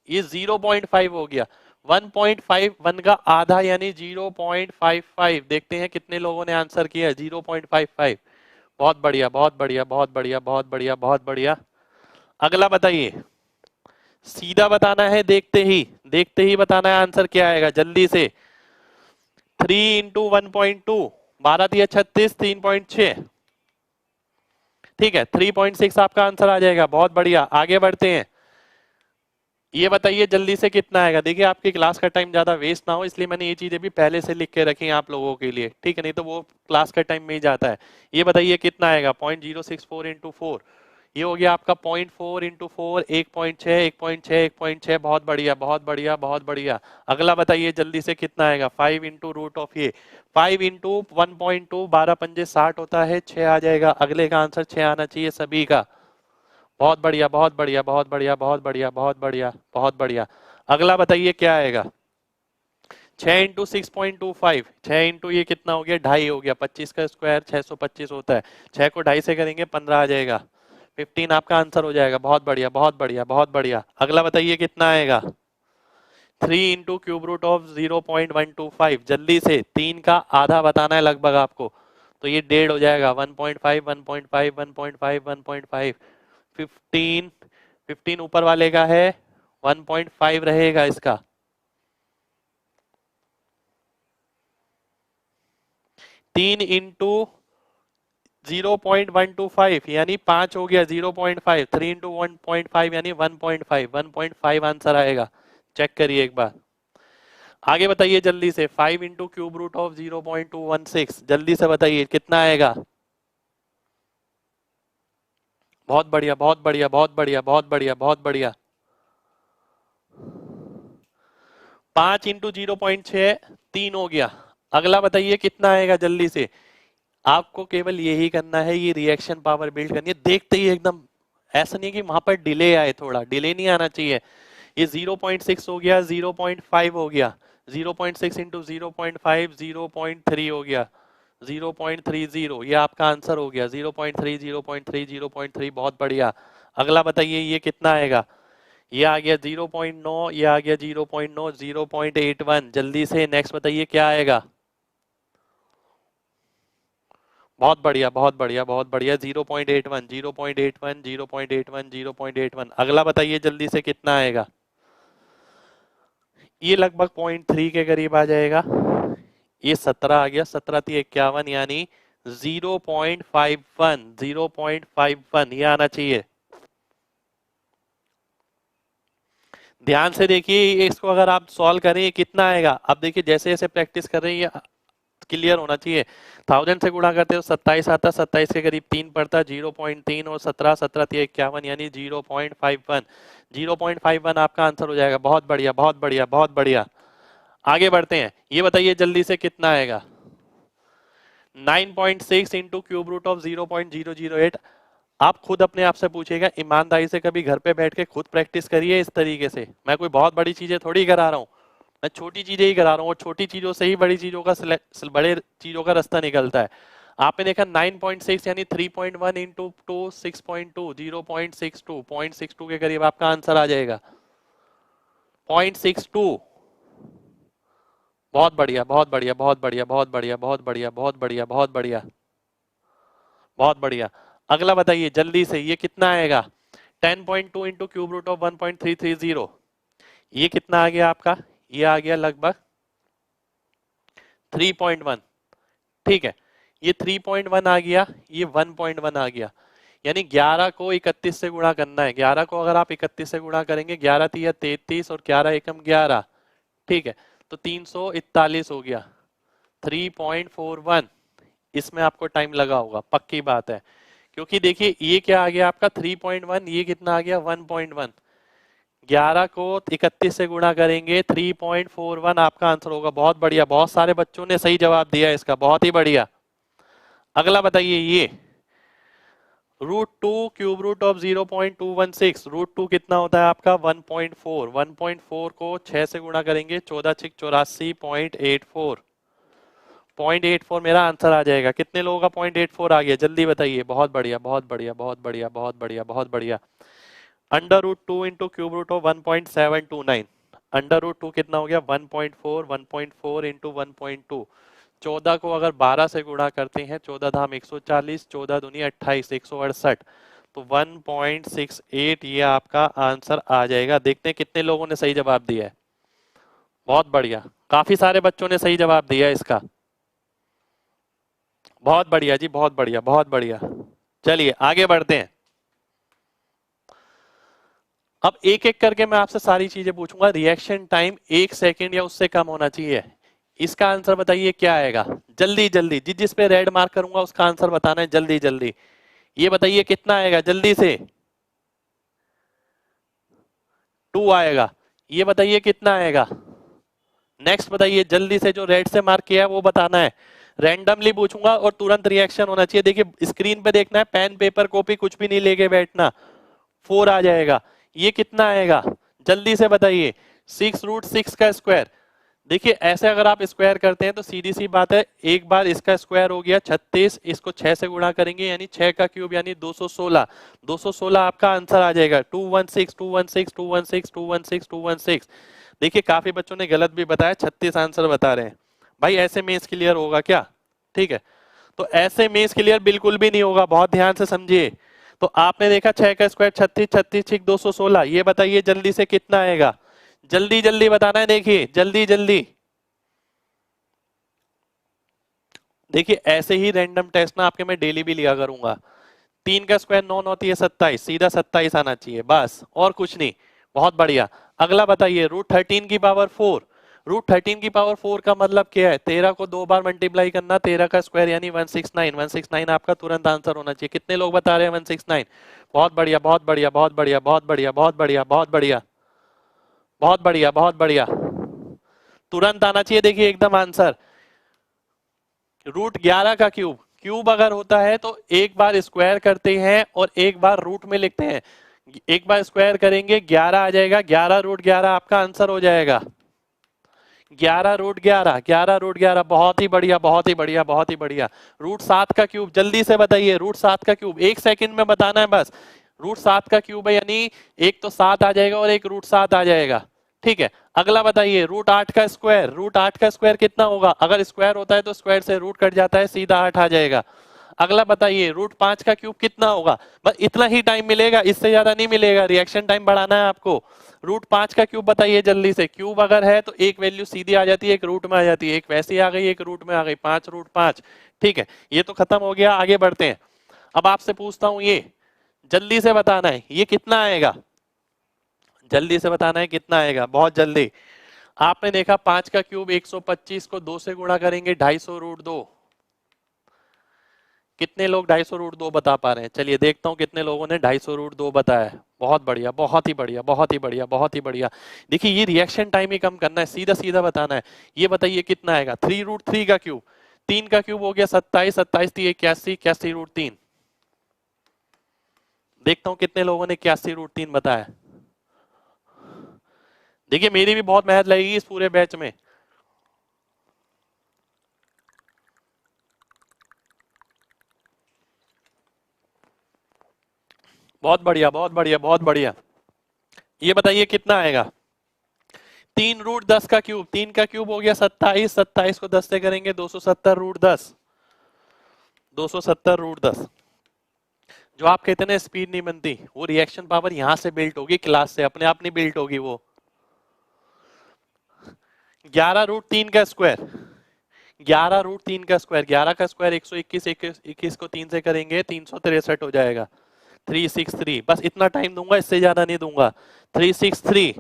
ये 0.5 हो गया, 1.51 का आधा यानी 0.55। देखते हैं कितने लोगों ने आंसर किया है, 0.55। बहुत बढ़िया, बहुत बढ़िया, बहुत बढ़िया, बहुत बढ़िया, बहुत बढ़िया। अगला बताइए, सीधा बताना है, देखते ही बताना है आंसर क्या आएगा, जल्दी से। 3 इंटू 1.2, 12 तिया 36, 3.6, ठीक है, 3.6 आपका आंसर आ जाएगा। बहुत बढ़िया, आगे बढ़ते हैं। ये बताइए जल्दी से कितना आएगा। देखिए आपकी क्लास का टाइम ज्यादा वेस्ट ना हो इसलिए मैंने ये चीजें भी पहले से लिख के रखी हैं आप लोगों के लिए, ठीक है, नहीं तो वो क्लास का टाइम में ही जाता है। ये बताइए कितना आएगा, 0.064 इंटू 4, ये हो गया आपका 0.4 इंटू 4, 1.6, 1.6, 1.6। बहुत बढ़िया, बहुत बढ़िया, बहुत बढ़िया। अगला बताइए जल्दी से कितना आएगा, 5 इंटू रूट ऑफ ये, 5 इंटू 1.2, 12 पंजे 60 होता है, 6 आ जाएगा। अगले का आंसर 6 आना चाहिए सभी का। बहुत बढ़िया, बहुत बढ़िया, बहुत बढ़िया, बहुत बढ़िया, बहुत बढ़िया, बहुत बढ़िया। अगला बताइए क्या आएगा, 6 इंटू 6.25, 6 इंटू ये कितना हो गया, 2.5 हो गया, 25 का स्क्वायर 625 होता है, 6 को 2.5 से करेंगे 15 आ जाएगा, 15 आपका आंसर हो जाएगा। बहुत बढ़िया, बहुत बढ़िया, बहुत बढ़िया। अगला बताइए कितना आएगा, 3 इंटू क्यूब रूट ऑफ 0.125, जल्दी से 3 का आधा बताना है लगभग आपको, तो ये 1.5 हो जाएगा, 1.5, 1.5, 1.5, 1.5, 15, 15 ऊपर वाले का है, 1.5 रहेगा इसका। 3 इंटू 0.125 यानी 5 हो गया, 0.5, 3 इंटू 1.5 यानी 1.5, 1.5 आंसर आएगा। चेक करिए एक बार। आगे बताइए जल्दी से, 5 इंटू क्यूब रूट ऑफ 0.216, जल्दी से बताइए कितना आएगा। बहुत बढ़िया, बहुत बढ़िया, बहुत बढ़िया, बहुत बढ़िया, बहुत बढ़िया। 5 इंटू 0.6, 3 हो गया। अगला बताइए कितना आएगा जल्दी से। आपको केवल यही करना है, ये रिएक्शन पावर बिल्ड करनी है, देखते ही एकदम, ऐसा नहीं है कि वहां पर डिले आए, थोड़ा डिले नहीं आना चाहिए। ये 0.6 हो गया, 0.5 हो गया, 0.6 इंटू 0.5, 0.3 हो गया, 0.30, ये आपका आंसर हो गया, 0.3, 0.3, 0.3। बहुत बढ़िया। अगला बताइए ये कितना आएगा, ये आ गया 0.9, ये आ गया 0.9, 0.81। जल्दी से नेक्स्ट बताइए क्या आएगा। बहुत बढ़िया, बहुत बढ़िया, बहुत बढ़िया, 0.81, 0.81, 0.81, 0.81। अगला बताइए जल्दी से कितना आएगा, ये लगभग 0.3 के करीब आ जाएगा, ये 17 आ गया, 17×51 यानी 0.51, 0.51 ये आना चाहिए। ध्यान से देखिए इसको, अगर आप सॉल्व करें ये कितना आएगा। अब देखिए जैसे जैसे प्रैक्टिस कर रहे हैं ये क्लियर होना चाहिए। 1000 से गुणा करते हो 27 आता, 27 के करीब 3 पड़ता, 0.3 और 17, 17×51 यानी 0.51, 0.51 आपका आंसर हो जाएगा। बहुत बढ़िया, बहुत बढ़िया, बहुत बढ़िया। आगे बढ़ते हैं, ये बताइए जल्दी से कितना आएगा, 9.6 इंटू क्यूब रूट ऑफ 0.008। आप खुद अपने आप से पूछिएगा, ईमानदारी से कभी घर पे बैठ के खुद प्रैक्टिस करिए इस तरीके से। मैं कोई बहुत बड़ी चीजें थोड़ी करा रहा हूँ, मैं छोटी चीजें ही करा रहा हूँ, और छोटी चीजों से ही बड़ी चीजों का बड़े चीजों का रास्ता निकलता है। आपने देखा 9.6 यानी 3.1 इंटू 2, 6.2, 0.62, 0.62 के करीब आपका आंसर आ जाएगा, 0.62। बहुत बढ़िया, बहुत बढ़िया, बहुत बढ़िया, बहुत बढ़िया, बहुत बढ़िया, बहुत बढ़िया, बहुत बढ़िया, बहुत बढ़िया। अगला बताइए जल्दी से ये कितना आएगा, 10.2 इंटू क्यूब रूट ऑफ 1.330, ये कितना आ गया आपका, ये आ गया लगभग 3.1, ठीक है, ये 3.1 आ गया, ये 1.1 आ गया, यानी 11 को 31 से गुणा करना है। 11 को अगर आप 31 से गुणा करेंगे, 11 तिया 33 और 11 एकम 11, ठीक है, तो 341 हो गया। 3.41, इसमें आपको टाइम लगा होगा, पक्की बात है, क्योंकि देखिए ये क्या आ गया आपका 3.1, ये कितना आ गया 1.1। 11 को 31 से गुणा करेंगे, 3.41 आपका आंसर होगा। बहुत बढ़िया, बहुत सारे बच्चों ने सही जवाब दिया इसका, बहुत ही बढ़िया। अगला बताइए, ये √2 क्यूब रूट ऑफ 0.216, √2 कितना होता है आपका 1.4। 1.4 को 6 से गुणा करेंगे, 14 6 84, 0.84, 0.84 मेरा आंसर आ जाएगा। कितने लोगों का 0.84 आ गया, जल्दी बताइए। बहुत बढ़िया, बहुत बढ़िया, बहुत बढ़िया, बहुत बढ़िया, बहुत बढ़िया। √2 इंटू क्यूब रूट ऑफ 1.729, √2 कितना हो गया 1.4, 1.4 इंटू 1.2। 14 को अगर 12 से गुणा करते हैं, 14 धाम 140, 14 दूनी 28, 168, तो 1.68 ये आपका आंसर आ जाएगा। देखते हैं कितने लोगों ने सही जवाब दिया है। बहुत बढ़िया, काफी सारे बच्चों ने सही जवाब दिया है इसका। बहुत बढ़िया जी, बहुत बढ़िया, बहुत बढ़िया। चलिए आगे बढ़ते हैं। अब एक एक करके मैं आपसे सारी चीजें पूछूंगा। रिएक्शन टाइम 1 सेकंड या उससे कम होना चाहिए। इसका आंसर बताइए क्या आएगा, जल्दी जल्दी। जिस पे रेड मार्क करूंगा उसका आंसर बताना है, जल्दी जल्दी। ये बताइए कितना आएगा, जल्दी से। 2 आएगा। ये बताइए कितना आएगा। नेक्स्ट बताइए जल्दी से, जो रेड से मार्क किया है वो बताना है। रैंडमली पूछूंगा और तुरंत रिएक्शन होना चाहिए। देखिए स्क्रीन पे देखना है, पेन पेपर कॉपी कुछ भी नहीं लेके बैठना। 4 आ जाएगा। ये कितना आएगा, जल्दी से बताइए। 6√6 का स्क्वायर। देखिए ऐसे अगर आप स्क्वायर करते हैं तो सीधी सी बात है, एक बार इसका स्क्वायर हो गया 36, इसको 6 से गुणा करेंगे यानी 6 का क्यूब यानी 216। 216 आपका आंसर आ जाएगा। 216 216 216 216 216। देखिए काफी बच्चों ने गलत भी बताया, 36 आंसर बता रहे हैं। भाई ऐसे मेंस क्लियर होगा क्या, ठीक है, तो ऐसे मेंस क्लियर बिल्कुल भी नहीं होगा, बहुत ध्यान से समझिए। तो आपने देखा 6 का स्क्वायर 36, 36 6 216। ये बताइए जल्दी से कितना आएगा, जल्दी जल्दी बताना है। देखिए जल्दी जल्दी, देखिए ऐसे ही रैंडम टेस्ट ना आपके मैं डेली भी लिया करूंगा। 3 का स्क्वायर 9 9 है 27, सीधा 27 आना चाहिए बस, और कुछ नहीं। बहुत बढ़िया। अगला बताइए, √13 की पावर 4। √13 की पावर 4 का मतलब क्या है, 13 को 2 बार मल्टीप्लाई करना, 13 का स्क्वायर यानी 169। 169 आपका तुरंत आंसर होना चाहिए। कितने लोग बता रहे हैं 169। बहुत बढ़िया, बहुत बढ़िया, बहुत बढ़िया, बहुत बढ़िया, बहुत बढ़िया, बहुत बढ़िया, बहुत बढ़िया, बहुत बढ़िया। तुरंत आना चाहिए, देखिए एकदम आंसर। √11 का क्यूब, क्यूब अगर होता है तो एक बार स्क्वायर करते हैं और एक बार रूट में लिखते हैं। एक बार स्क्वायर करेंगे 11 आ जाएगा, 11√11 आपका आंसर हो जाएगा। 11√11, 11√11, बहुत ही बढ़िया, बहुत ही बढ़िया, बहुत ही बढ़िया। √7 का क्यूब, जल्दी से बताइए। √7 का क्यूब 1 सेकंड में बताना है बस। √7 का क्यूब है यानी एक तो 7 आ जाएगा और एक √7 आ जाएगा, ठीक है। अगला बताइए, √8 का स्क्वायर। √8 का स्क्वायर कितना होगा, अगर स्क्वायर होता है तो स्क्वायर से रूट कट जाता है, सीधा 8 आ जाएगा। अगला बताइए, √5 का क्यूब कितना होगा। बस इतना ही टाइम मिलेगा, इससे ज्यादा नहीं मिलेगा, रिएक्शन टाइम बढ़ाना है आपको। √5 का क्यूब बताइए जल्दी से। क्यूब अगर है तो एक वैल्यू सीधी आ जाती है, एक रूट में आ जाती है, एक वैसी आ गई, एक रूट में आ गई। 5√5, ठीक है, ये तो खत्म हो गया। आगे बढ़ते हैं। अब आपसे पूछता हूं, ये जल्दी से बताना है, ये कितना आएगा, जल्दी से बताना है कितना आएगा, बहुत जल्दी। आपने देखा 5 का क्यूब 125 को 2 से गुणा करेंगे 250√2। कितने लोग 250√2 बता पा रहे हैं, चलिए देखता हूं कितने लोगों ने 250√2 बताया है। बहुत बढ़िया, बहुत ही बढ़िया, बहुत ही बढ़िया, बहुत ही बढ़िया। देखिए ये रिएक्शन टाइम ही कम करना है, सीधा सीधा बताना है। ये बताइए कितना आएगा, 3√3 का क्यूब। 3 का क्यूब हो गया 27, 27 3 81, 81√3। देखता हूं कितने लोगों ने 81√3 बताया। देखिए मेरी भी बहुत मेहनत लगेगी इस पूरे बैच में। बहुत बढ़िया, बहुत बढ़िया, बहुत बढ़िया। ये बताइए कितना आएगा, 3√10 का क्यूब। 3 का क्यूब हो गया 27, 27 को 10 से करेंगे 270√10। 270√10। जो आप कहते हैं स्पीड नहीं बनती, वो रिएक्शन पावर यहां से बिल्ट होगी, क्लास से अपने आप नहीं बिल्ट होगी वो। 11√3 का स्क्वायर, 11√3 का स्क्वायर, 11 का स्क्वायर 121, 21 को 3 से करेंगे 363 हो जाएगा। 363, बस इतना टाइम दूंगा, इससे ज्यादा नहीं दूंगा। 363,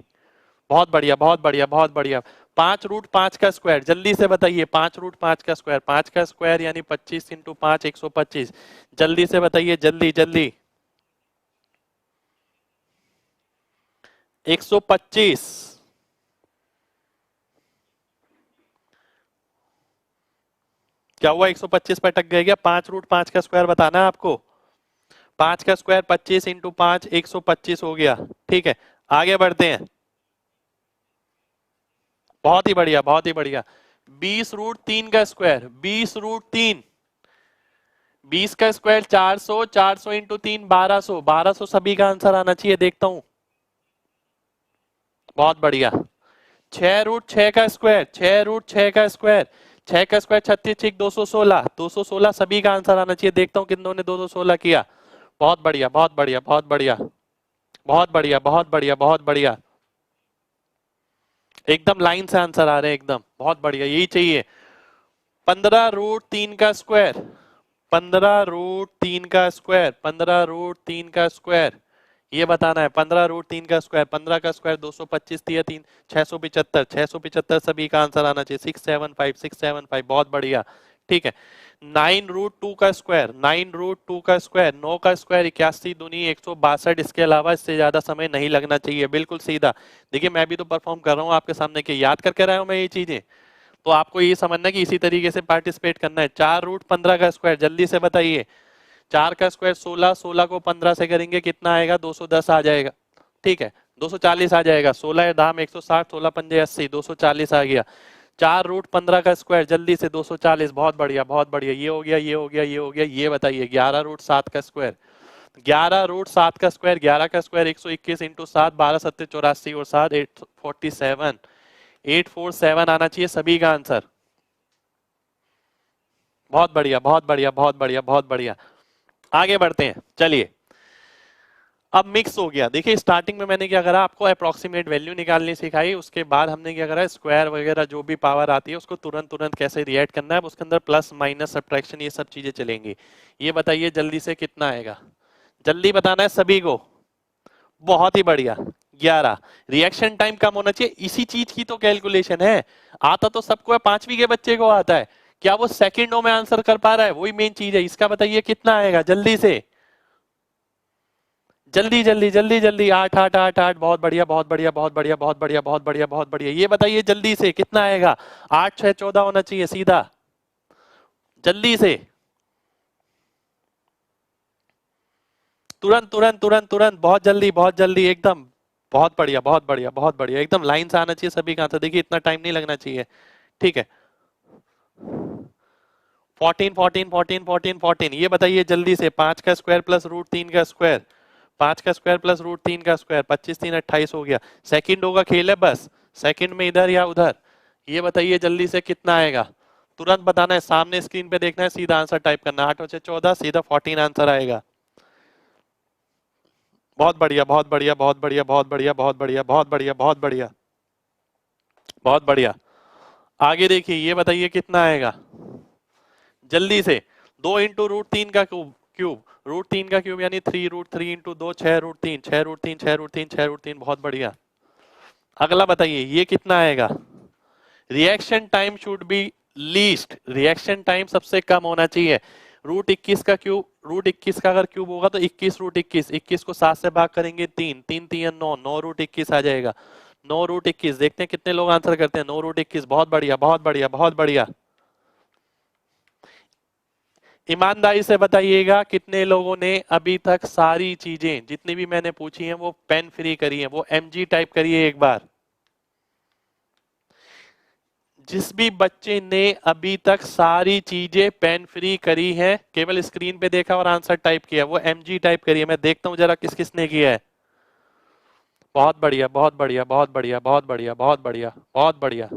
बहुत बढ़िया बहुत बढ़िया बहुत बढ़िया। 5√5 का स्क्वायर, जल्दी से बताइए। 5√5 का स्क्वायर, 5 का स्क्वायर यानी 25 इंटू 5 125। जल्दी से बताइए, जल्दी जल्दी। 125। क्या हुआ, 125 पे अटक गए क्या? 5√5 का स्क्वायर बताना है आपको। 5 का स्क्वायर 25 इंटू 5 125 हो गया। ठीक है, आगे बढ़ते हैं। बहुत ही बढ़िया बहुत ही बढ़िया। 20√3 का स्क्वायर, 20√3, 20 का स्क्वायर 400, 400 इंटू 3 1200, 1200 सभी का आंसर आना चाहिए, देखता हूं। बहुत बढ़िया। 6√6 का स्क्वायर, 6√6 का स्क्वायर, 6 का स्क्वायर 36 6 216, 216 सभी का आंसर आना चाहिए, देखता हूं किन ने 216 किया। बहुत बढ़िया बहुत बढ़िया बहुत बढ़िया बहुत बढ़िया बहुत बढ़िया बहुत बढ़िया। एकदम लाइन से आंसर आ रहे हैं, एकदम बहुत बढ़िया, यही चाहिए। 15√3 का स्क्वायर, 15√3 का स्क्वायर, 15√3 का स्क्वायर, ये बताना है। 15√3 का स्क्वायर, 15 का स्क्वायर 225 दिया, 3 675, 675 सभी का आंसर आना चाहिए। 675 675, बहुत बढ़िया। ठीक है। 9√2 का स्क्वायर, 9√2 का स्क्वायर, 9 का स्क्वायर 81 दूनी 162, इसके अलावा इससे ज्यादा समय नहीं लगना चाहिए, बिल्कुल सीधा। देखिए मैं भी तो परफॉर्म कर रहा हूँ आपके सामने, के याद करके रहा हूँ मैं ये चीजें, तो आपको ये समझना कि इसी तरीके से पार्टिसिपेट करना है। 4√15 का स्क्वायर, जल्दी से बताइए। 4 का स्क्वायर 16, 16 को 15 से करेंगे कितना आएगा? 210 आ जाएगा। ठीक है, 240 आ जाएगा। 16 धाम 160, 16 पंजे 80, 240 आ गया। 4√15 का स्क्वायर, जल्दी से 240, बहुत बढ़िया बहुत बढ़िया। ये हो गया ये हो गया ये हो गया। ये बताइए 11√7 का स्क्वायर, 11√7 का स्क्वायर, 11 का स्क्वायर 121 इंटू 7, 12 सत्ते 84 और 7 847, 847 आना चाहिए सभी का आंसर। बहुत बढ़िया बहुत बढ़िया बहुत बढ़िया बहुत बढ़िया। आगे बढ़ते हैं, चलिए। अब मिक्स हो गया। देखिए स्टार्टिंग में मैंने क्या करा, आपको अप्रोक्सीमेट वैल्यू निकालनी सिखाई, उसके बाद हमने क्या करा, स्क्वायर वगैरह जो भी पावर आती है उसको तुरंत तुरंत कैसे रिएक्ट करना है, उसके अंदर प्लस माइनस सब्ट्रैक्शन ये सब चीजें चलेंगी। ये बताइए जल्दी से कितना आएगा, जल्दी बताना है सभी को। बहुत ही बढ़िया, 11। रिएक्शन टाइम कम होना चाहिए, इसी चीज की तो कैलकुलेशन है। आता तो सबको है, 5वीं के बच्चे को आता है, क्या वो सेकंडों में आंसर कर पा रहा है, वही मेन चीज है। इसका बताइए कितना आएगा, जल्दी से, जल्दी जल्दी जल्दी जल्दी। 8 8 8 8, बहुत बढ़िया बहुत बढ़िया बहुत बढ़िया बहुत बढ़िया बहुत बढ़िया बहुत बढ़िया। ये बताइए जल्दी से कितना आएगा? 8 6 14 होना चाहिए सीधा, जल्दी से, तुरंत तुरंत तुरंत तुरंत, बहुत जल्दी एकदम। बहुत बढ़िया बहुत बढ़िया बहुत बढ़िया, एकदम लाइन से आना चाहिए सभी का आंसर। देखिए इतना टाइम नहीं लगना चाहिए। ठीक है। 14 14 14 14 14, ये बताइए जल्दी से। 5 का स्क्वायर प्लस √3 का स्क्वायर, 5 का स्क्वायर प्लस √3 का स्क्वायर, 25 3 28 हो गया। सेकंडों का खेल है बस, सेकंड में इधर या उधर। ये बताइए जल्दी से कितना आएगा, तुरंत बताना है, सामने स्क्रीन पे देखना है, सीधा आंसर टाइप करना है। 8 और 14, सीधा 14 आंसर आएगा। बहुत बढ़िया बहुत बढ़िया बहुत बढ़िया बहुत बढ़िया बहुत बढ़िया बहुत बढ़िया बहुत बढ़िया बहुत बढ़िया। आगे देखिए, ये बताइए कितना आएगा जल्दी से। 2 इंटू √3 का क्यूब, क्यूब √3 का क्यूब यानी 3√3 इंटू 2 6√3 6√3 6√3 6√3, बहुत बढ़िया। अगला बताइए ये कितना आएगा। Reaction time should be least, reaction time सबसे कम होना चाहिए। √21 का क्यूब, √21 का अगर क्यूब होगा तो 21 √21, 21 को 7 से भाग करेंगे 3 3 3 9, 9 √21 आ जाएगा। 9 √21, देखते हैं कितने लोग आंसर करते हैं। 9 √21, बहुत बढ़िया बहुत बढ़िया बहुत बढ़िया। ईमानदारी से बताइएगा कितने लोगों ने अभी तक सारी चीजें जितनी भी मैंने पूछी हैं वो पेन फ्री करी हैं, वो MG टाइप करिए एक बार। जिस भी बच्चे ने अभी तक सारी चीजें पेन फ्री करी हैं, केवल स्क्रीन पे देखा और आंसर टाइप किया, वो MG टाइप करिए। मैं देखता हूं जरा किस किसने किया है। बहुत बढ़िया बहुत बढ़िया बहुत बढ़िया बहुत बढ़िया बहुत बढ़िया बहुत बढ़िया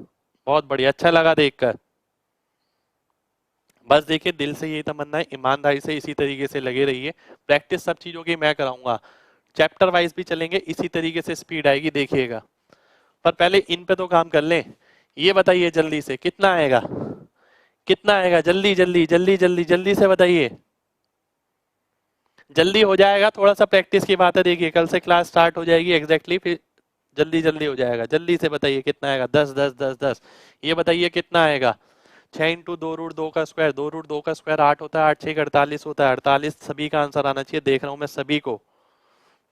बहुत बढ़िया, अच्छा लगा देखकर। बस देखिए दिल से यही तमन्ना है, ईमानदारी से इसी तरीके से लगे रहिए। प्रैक्टिस सब चीजों की मैं कराऊंगा, चैप्टर वाइज भी चलेंगे, इसी तरीके से स्पीड आएगी देखिएगा। पर पहले इन पे तो काम कर लें। ये बताइए जल्दी से कितना आएगा, कितना आएगा? जल्दी जल्दी जल्दी जल्दी जल्दी से बताइए। जल्दी हो जाएगा, थोड़ा सा प्रैक्टिस की बात है। देखिए कल से क्लास स्टार्ट हो जाएगी एग्जैक्टली, फिर जल्दी जल्दी हो जाएगा। जल्दी से बताइए कितना आएगा? 10 10 10 10। ये बताइए कितना आएगा? 6 × 2 √2 का स्क्वायर, 2 √2 का स्क्वायर 8 होता है, 8 6 48 होता है, 48 सभी का आंसर आना चाहिए। देख रहा हूं मैं सभी को।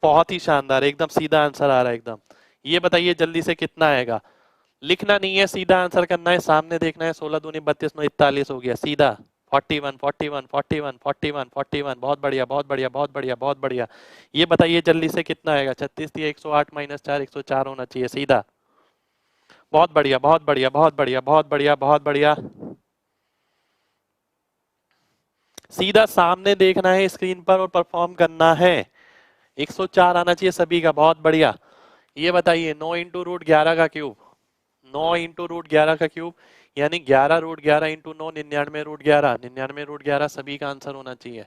बहुत ही शानदार, एकदम सीधा आंसर आ रहा है एकदम। ये बताइए जल्दी से कितना आएगा? लिखना नहीं है, सीधा आंसर करना है, सामने देखना है। 16 दूनी 32 9 41 हो गया सीधा। 41 41 41 41 41। बहुत बढ़िया बहुत बढ़िया बहुत बढ़िया बहुत बढ़िया। ये बताइए जल्दी से कितना आएगा? 36 3 108 -4 104 होना चाहिए सीधा। बहुत बढ़िया बहुत बढ़िया बहुत बढ़िया बहुत बढ़िया बहुत बढ़िया। सीधा सामने देखना है स्क्रीन पर और परफॉर्म करना है। 104 आना चाहिए सभी का। बहुत बढ़िया। ये बताइए 9 × √11 का क्यूब। 9 × √11 का क्यूब यानी 11 √11 × 9 99 √11। 99 √11 सभी का आंसर होना चाहिए।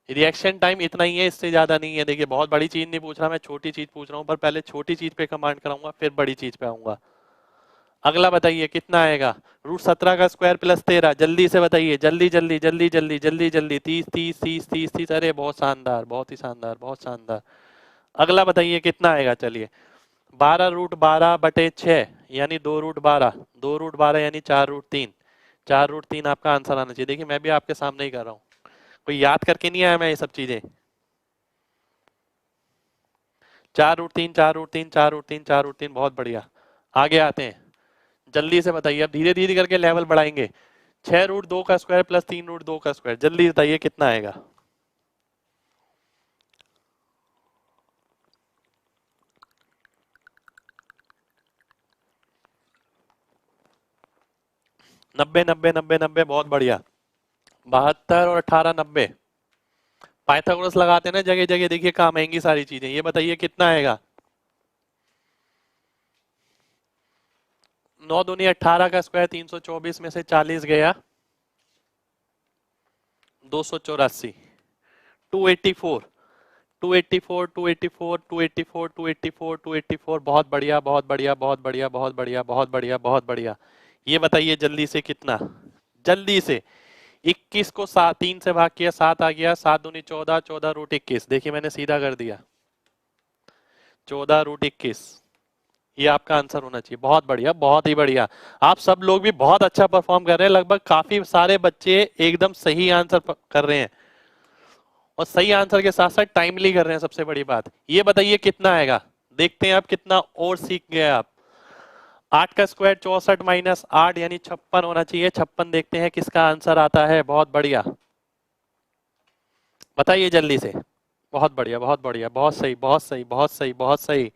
रिएक्शन टाइम इतना ही है, इससे ज्यादा नहीं है। देखिए बहुत बड़ी चीज नहीं पूछ रहा मैं, छोटी चीज पूछ रहा हूँ, पर पहले छोटी चीज पे कमांड कराऊंगा फिर बड़ी चीज पे आऊंगा। अगला बताइए कितना आएगा? √17 का स्क्वायर +13। जल्दी से बताइए, जल्दी जल्दी जल्दी जल्दी जल्दी जल्दी। 30 30 30 30 30। अरे बहुत शानदार बहुत ही शानदार बहुत शानदार। अगला बताइए कितना आएगा? चलिए 12 √12/6 यानी 2 √12। 2 √12 यानी 4 √3। 4 √3 आपका आंसर आना चाहिए। देखिए मैं भी आपके सामने ही कर रहा हूँ, कोई याद करके नहीं आया मैं ये सब चीजें। 4 √3 4 √3 4 √3 4 √3। बहुत बढ़िया। आगे आते हैं, जल्दी से बताइए। अब धीरे धीरे करके लेवल बढ़ाएंगे। 6 √2 का स्क्वायर +3 √2 का स्क्वायर। जल्दी बताइए कितना आएगा? 90 90 90 90। बहुत बढ़िया। 72 और 18 90। पाइथागोरस लगाते हैं ना जगह जगह, देखिए काम आएंगी सारी चीजें। ये बताइए कितना आएगा? 9 दूनी 18 का स्क्वायर 324 में से 40 गया 284। 284 284 284 284 284 284। बहुत बढ़िया बहुत बढ़िया बहुत बढ़िया बहुत बढ़िया बहुत बढ़िया बहुत बढ़िया। ये बताइए जल्दी से कितना? जल्दी से। 21 को 3 से भाग किया 7 आ गया। 7 दूनी 14 14 √21। देखिए मैंने सीधा कर दिया 14 √21। ये आपका आंसर होना चाहिए। बहुत बढ़िया बहुत ही बढ़िया। आप सब लोग भी बहुत अच्छा परफॉर्म कर रहे हैं। लगभग काफी सारे बच्चे एकदम सही आंसर कर रहे हैं और सही आंसर के साथ साथ टाइमली कर रहे हैं। सबसे बड़ी बात ये बताइए कितना आएगा? देखते हैं आप कितना और सीख गए आप। 8 का स्क्वायर 64 -8 यानी 56 होना चाहिए। 56 देखते हैं किसका आंसर आता है। बहुत बढ़िया, बताइए जल्दी से। बहुत बढ़िया बहुत बढ़िया बहुत सही बहुत सही बहुत सही बहुत सही।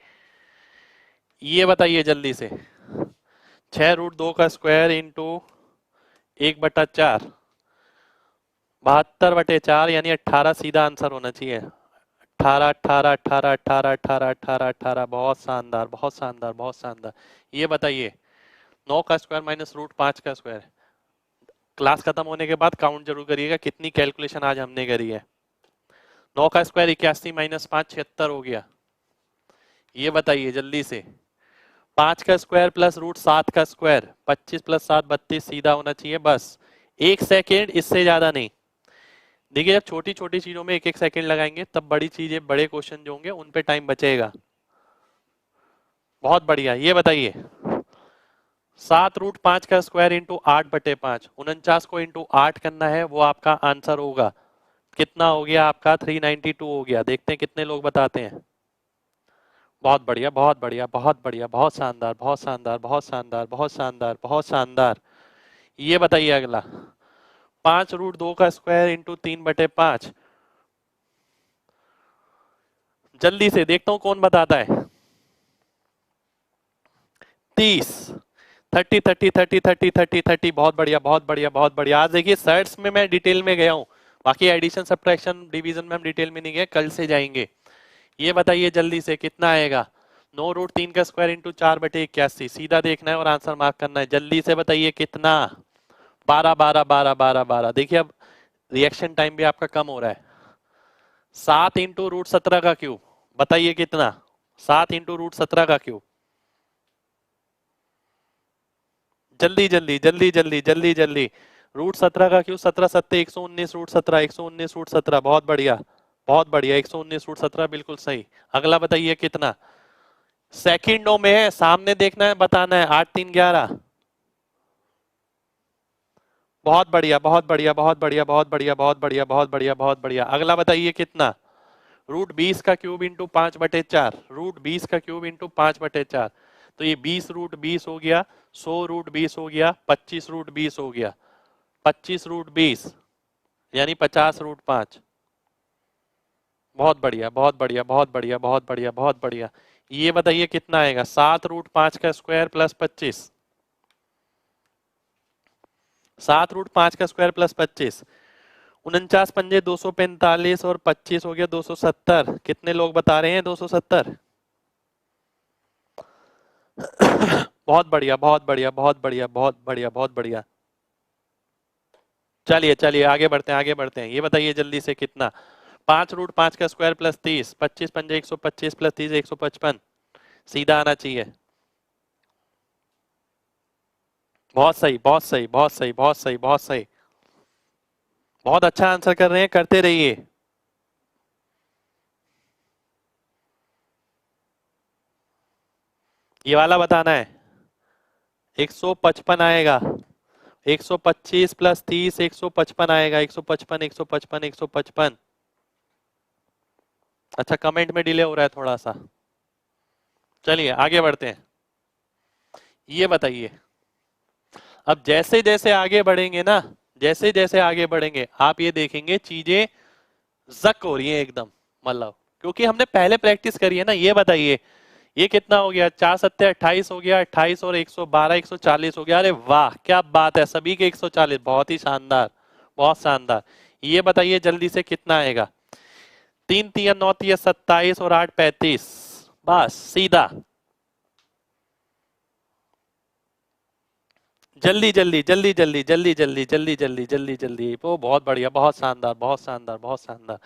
ये बताइए जल्दी से 6 √2 का स्क्वायर इंटू 1/4। 72/4 यानी 18 सीधा आंसर होना चाहिए। 18 18 18 18 18 18 18। बहुत शानदार बहुत शानदार बहुत शानदार। ये बताइए 9 का स्क्वायर -√5 का स्क्वायर। क्लास खत्म होने के बाद काउंट जरूर करिएगा कितनी कैलकुलेशन आज हमने करी है। 9 का स्क्वायर 81 -5 76 हो गया। ये बताइए जल्दी से 5 का स्क्वायर +√7 का स्क्वायर। 25 + 7 32 सीधा होना चाहिए। बस 1 सेकेंड, इससे ज्यादा नहीं। देखिए जब छोटी छोटी चीजों में 1 1 सेकेंड लगाएंगे तब बड़ी चीजें बड़े क्वेश्चन जो होंगे उन पे टाइम बचेगा। बहुत बढ़िया। ये बताइए 7 √5 का स्क्वायर इंटू 8/5। 49 को इंटू 8 करना है, वो आपका आंसर होगा। कितना हो गया आपका? 392 हो गया। देखते हैं कितने लोग बताते हैं। बहुत बढ़िया बहुत बढ़िया बहुत बढ़िया बहुत शानदार बहुत शानदार बहुत शानदार बहुत शानदार बहुत शानदार। ये बताइए अगला 5 √2 का स्क्वायर इंटू 3/5। जल्दी से देखता हूं कौन बताता है। 30 30 30 30 30 30 30। बहुत बढ़िया बहुत बढ़िया बहुत बढ़िया। आज देखिए सर्ट्स में मैं डिटेल में गया हूं, बाकी एडिशन सब्ट्रैक्शन डिवीजन में हम डिटेल में नहीं गए, कल से जाएंगे। ये बताइए जल्दी से कितना आएगा? 9 √3 का स्क्वायर इंटू 4/81। सीधा देखना है और आंसर मार्क करना है। जल्दी से बताइए कितना? 12 12 12 12 12। देखिए अब रिएक्शन टाइम भी आपका कम हो रहा है। 7 × √17 का क्यूब। बताइए कितना? 7 × √17 का क्यूब। जल्दी जल्दी जल्दी जल्दी जल्दी जल्दी। रूट 17 का क्यों? 17 सत्ते 119 रूट 17, 119 रूट 17, बहुत बढ़िया बहुत बढ़िया, 119 रूट 17 बिल्कुल सही। अगला बताइए कितना? सेकंडों में है, सामने देखना है, बताना है। 8 3 11, बहुत बढ़िया बहुत बढ़िया बहुत बढ़िया बहुत बढ़िया बहुत बढ़िया बहुत बढ़िया बहुत बढ़िया। अगला बताइए कितना? रूट 20 का क्यूब इंटू 5/4, रूट 20 का क्यूब इंटू 5/4। तो ये 20 रूट 20 हो गया, 100 रूट 20 हो गया, 25 रूट 20 हो गया, 25 रूट 20 यानी 50 रूट 5। बहुत बढ़िया बहुत बढ़िया बहुत बढ़िया बहुत बढ़िया बहुत बढ़िया। ये बताइए कितना आएगा? 7 रूट 5 का स्क्वायर प्लस 25, 7 रूट 5 का स्क्वायर प्लस 25। 49 पंजे 245 और 25 हो गया 270। कितने लोग बता रहे हैं 270? बहुत बढ़िया बहुत बढ़िया बहुत बढ़िया बहुत बढ़िया बहुत बढ़िया। चलिए चलिए आगे बढ़ते हैं आगे बढ़ते हैं। ये बताइए जल्दी से कितना? 5 रूट 5 का स्क्वायर प्लस 30, 25 पंजे 125 प्लस 30 155। सीधा आना चाहिए। बहुत सही बहुत सही बहुत सही बहुत सही बहुत सही, बहुत अच्छा आंसर कर रहे हैं, करते रहिए। ये वाला बताना है। 155 आएगा, 125 प्लस 30 155 आएगा, 155 155 155। अच्छा कमेंट में डिले हो रहा है थोड़ा सा। चलिए आगे बढ़ते हैं। ये बताइए, अब जैसे जैसे आगे बढ़ेंगे ना, जैसे जैसे आगे बढ़ेंगे आप ये देखेंगे चीजें जक हो रही है एकदम, मतलब क्योंकि हमने पहले प्रैक्टिस करी है ना। ये बताइए ये कितना हो गया? 4 सत्ते 28 हो गया, 28 और 112 140 हो गया। अरे वाह क्या बात है, सभी के 140, बहुत ही शानदार बहुत शानदार। ये बताइए जल्दी से कितना आएगा? 3 3 9 3 27 और 8 35। बस सीधा, जल्दी जल्दी जल्दी जल्दी जल्दी जल्दी जल्दी जल्दी जल्दी जल्दी। वो बहुत बढ़िया बहुत शानदार बहुत शानदार बहुत शानदार।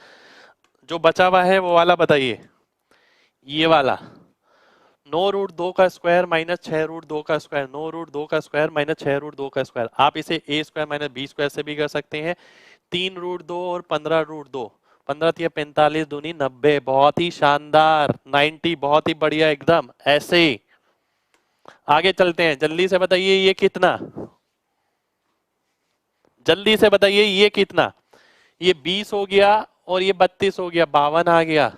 जो बचा हुआ है वो वाला बताइए। ये वाला 9 रूट 2 का स्क्वायर माइनस 6 रूट 2 का स्क्वायर, 9 रूट 2 का स्क्वायर माइनस 6 रूट 2 का स्क्वायर। आप इसे ए स्क्वायर माइनस बी स्क्वायर से भी कर सकते हैं। 3 रूट 2 और 15 रूट 2, 15 तिया 45 दूनी 90। बहुत ही शानदार, 90, बहुत ही बढ़िया एकदम ऐसे ही। आगे चलते हैं, जल्दी से बताइए ये कितना? जल्दी से बताइए ये कितना? ये 20 हो गया और ये 32 हो गया, 52 आ गया।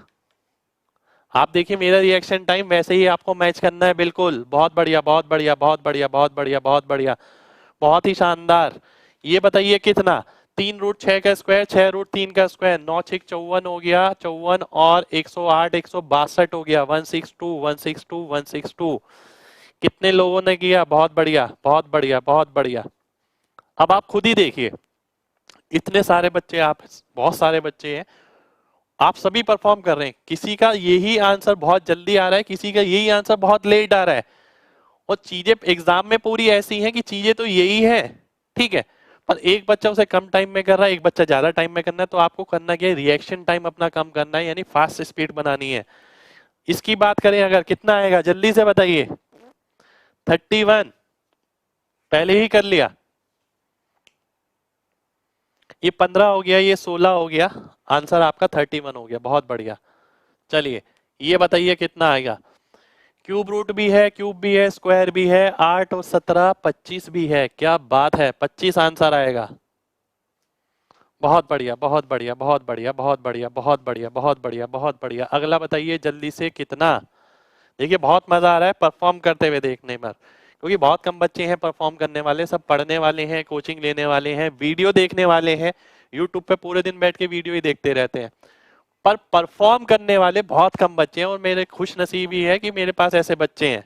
आप देखिए मेरा रिएक्शन टाइम वैसे ही आपको मैच करना है बिल्कुल। बहुत बढ़िया बहुत बढ़िया बहुत बढ़िया बहुत बढ़िया बहुत बढ़िया, बहुत ही शानदार। ये बताइए कितना? 3 रूट 6 का स्क्वायर, 6 रूट 3 का स्क्वायर, 9 6 54 हो गया, 54 और 108 162 हो गया, 162 162 162। कितने लोगों ने किया? बहुत बढ़िया बहुत बढ़िया बहुत बढ़िया। अब आप खुद ही देखिए, इतने सारे बच्चे, आप बहुत सारे बच्चे हैं, आप सभी परफॉर्म कर रहे हैं। किसी का यही आंसर बहुत जल्दी आ रहा है, किसी का यही आंसर बहुत लेट आ रहा है। और चीजें एग्जाम में पूरी ऐसी हैं कि चीजें तो यही है, ठीक है, पर एक बच्चा उसे कम टाइम में कर रहा है, एक बच्चा ज्यादा टाइम में करना है। तो आपको करना क्या है? रिएक्शन टाइम अपना कम करना है, यानी फास्ट स्पीड बनानी है। इसकी बात करें अगर, कितना आएगा जल्दी से बताइए? 31, पहले ही कर लिया। ये 15 हो गया, ये 16 हो गया, आंसर आपका 31 हो गया। बहुत बढ़िया। चलिए ये बताइए कितना आएगा? क्यूब रूट भी है, क्यूब भी है, स्क्वायर भी है, 8 और 17 25 भी है। क्या बात है, 25 आंसर आएगा। बहुत बढ़िया बहुत बढ़िया बहुत बढ़िया बहुत बढ़िया बहुत बढ़िया बहुत बढ़िया बहुत बढ़िया। अगला बताइए जल्दी से कितना? देखिए बहुत मजा आ रहा है परफॉर्म करते हुए देखने पर, क्योंकि बहुत कम बच्चे हैं परफॉर्म करने वाले, सब पढ़ने वाले हैं, कोचिंग लेने वाले हैं, वीडियो देखने वाले हैं, यूट्यूब पे पूरे दिन बैठ के वीडियो ही देखते रहते हैं। पर परफॉर्म करने वाले बहुत कम बच्चे हैं, और मेरे खुश नसीबी है कि मेरे पास ऐसे बच्चे हैं।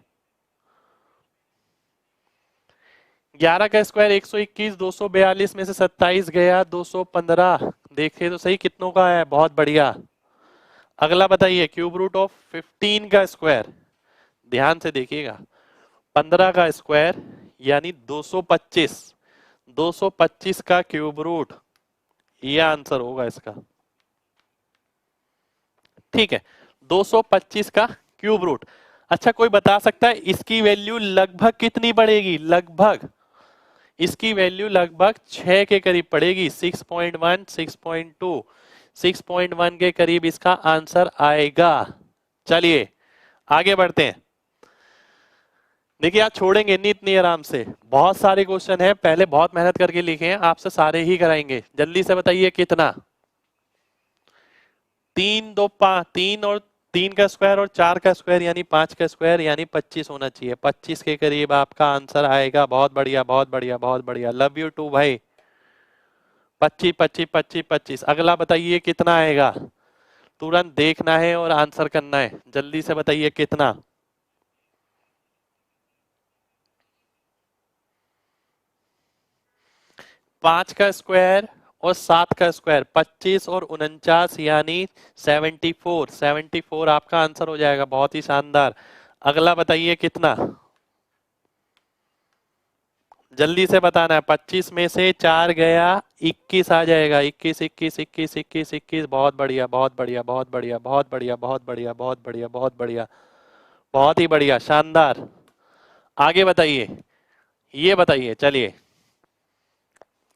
11 का स्क्वायर 121, 242 में से 27 गया, 215। देखिए तो सही कितनों का है, बहुत बढ़िया। अगला बताइए क्यूब रूट ऑफ 15 का स्क्वायर, ध्यान से देखिएगा। 15 का स्क्वायर यानी 225, 225 का क्यूब रूट, ये आंसर होगा इसका, ठीक है। 225 का क्यूब रूट। अच्छा कोई बता सकता है इसकी वैल्यू लगभग कितनी बढ़ेगी? लगभग इसकी वैल्यू लगभग 6 के करीब पड़ेगी, 6.1, 6.2, 6.1 के करीब इसका आंसर आएगा। चलिए आगे बढ़ते हैं। देखिए आज छोड़ेंगे नहीं इतनी आराम से, बहुत सारे क्वेश्चन हैं, पहले बहुत मेहनत करके लिखे हैं, आपसे सारे ही कराएंगे। जल्दी से बताइए कितना? 3 2 5, 3 और 3 का स्क्वायर और 4 का स्क्वायर यानी 5 का स्क्वायर यानी 25 होना चाहिए। 25 के करीब आपका आंसर आएगा। बहुत बढ़िया बहुत बढ़िया बहुत बढ़िया, लव यू टू भाई। 25 25 25 25। अगला बताइए कितना आएगा? तुरंत देखना है और आंसर करना है। जल्दी से बताइए कितना? 5 का स्क्वायर और 7 का स्क्वायर 25 और 49 यानी 74। 74 आपका आंसर हो जाएगा। बहुत ही शानदार। अगला बताइए कितना? जल्दी से बताना है। 25 में से 4 गया, 21 आ जाएगा। 21 21 21 21 21। बहुत बढ़िया बहुत बढ़िया बहुत बढ़िया बहुत बढ़िया बहुत बढ़िया बहुत बढ़िया बहुत बढ़िया, बहुत ही बढ़िया, शानदार। आगे बताइए, ये बताइए। चलिए,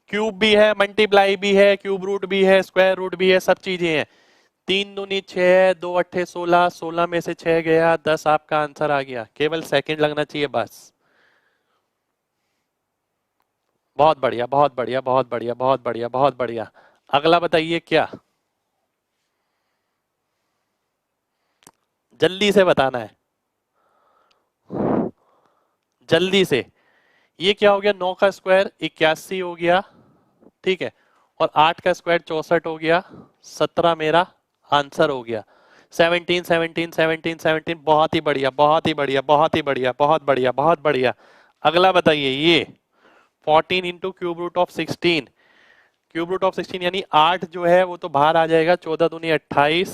क्यूब भी है, मल्टीप्लाई भी है, क्यूब रूट भी है, स्क्वायर रूट भी है, सब चीजें हैं। 3 दूनी 6, 2 अट्ठे 16, 16 में से 6 गया, 10 आपका आंसर आ गया। केवल सेकंड लगना चाहिए बस। बहुत बढ़िया बहुत बढ़िया बहुत बढ़िया बहुत बढ़िया बहुत बढ़िया। अगला बताइए क्या? जल्दी से बताना है, जल्दी से। ये क्या हो गया? 9 का स्क्वायर 81 हो गया, ठीक है, और 8 का स्क्वायर 64 हो गया, 17 मेरा आंसर हो गया। 17 17 17 17। बहुत ही बढ़िया बहुत ही बढ़िया बहुत ही बढ़िया बहुत बढ़िया बहुत बढ़िया। अगला बताइए, ये 14 into cube root of 16, cube root of 16 यानी 8 जो है वो तो बाहर आ जाएगा। 14 दूनी 28,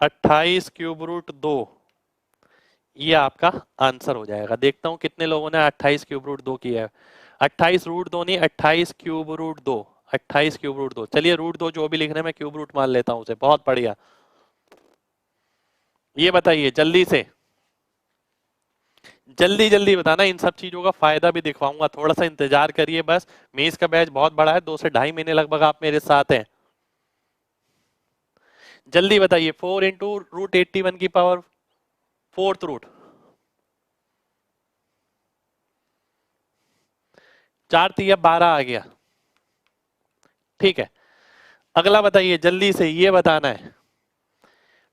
28 क्यूब रूट 2, ये आपका आंसर हो जाएगा। देखता हूं कितने लोगों ने 28 क्यूब रूट 2 किया है। 28 रूट 2 नहीं, 28 क्यूब रूट 2, 28 क्यूब रूट 2। चलिए रूट 2 जो भी लिखने में क्यूब रूट मान लेता हूं उसे। बहुत बढ़िया। ये बताइए जल्दी से, जल्दी जल्दी बताना। इन सब चीजों का फायदा भी दिखवाऊंगा, थोड़ा सा इंतजार करिए बस। मेंस का बैच बहुत बड़ा है, 2 से ढाई महीने लगभग आप मेरे साथ हैं। जल्दी बताइए। 4 इंटू रूट 81 की पावर फोर्थ रूट, 4 तिया 12 आ गया, ठीक है। अगला बताइए जल्दी से, ये बताना है।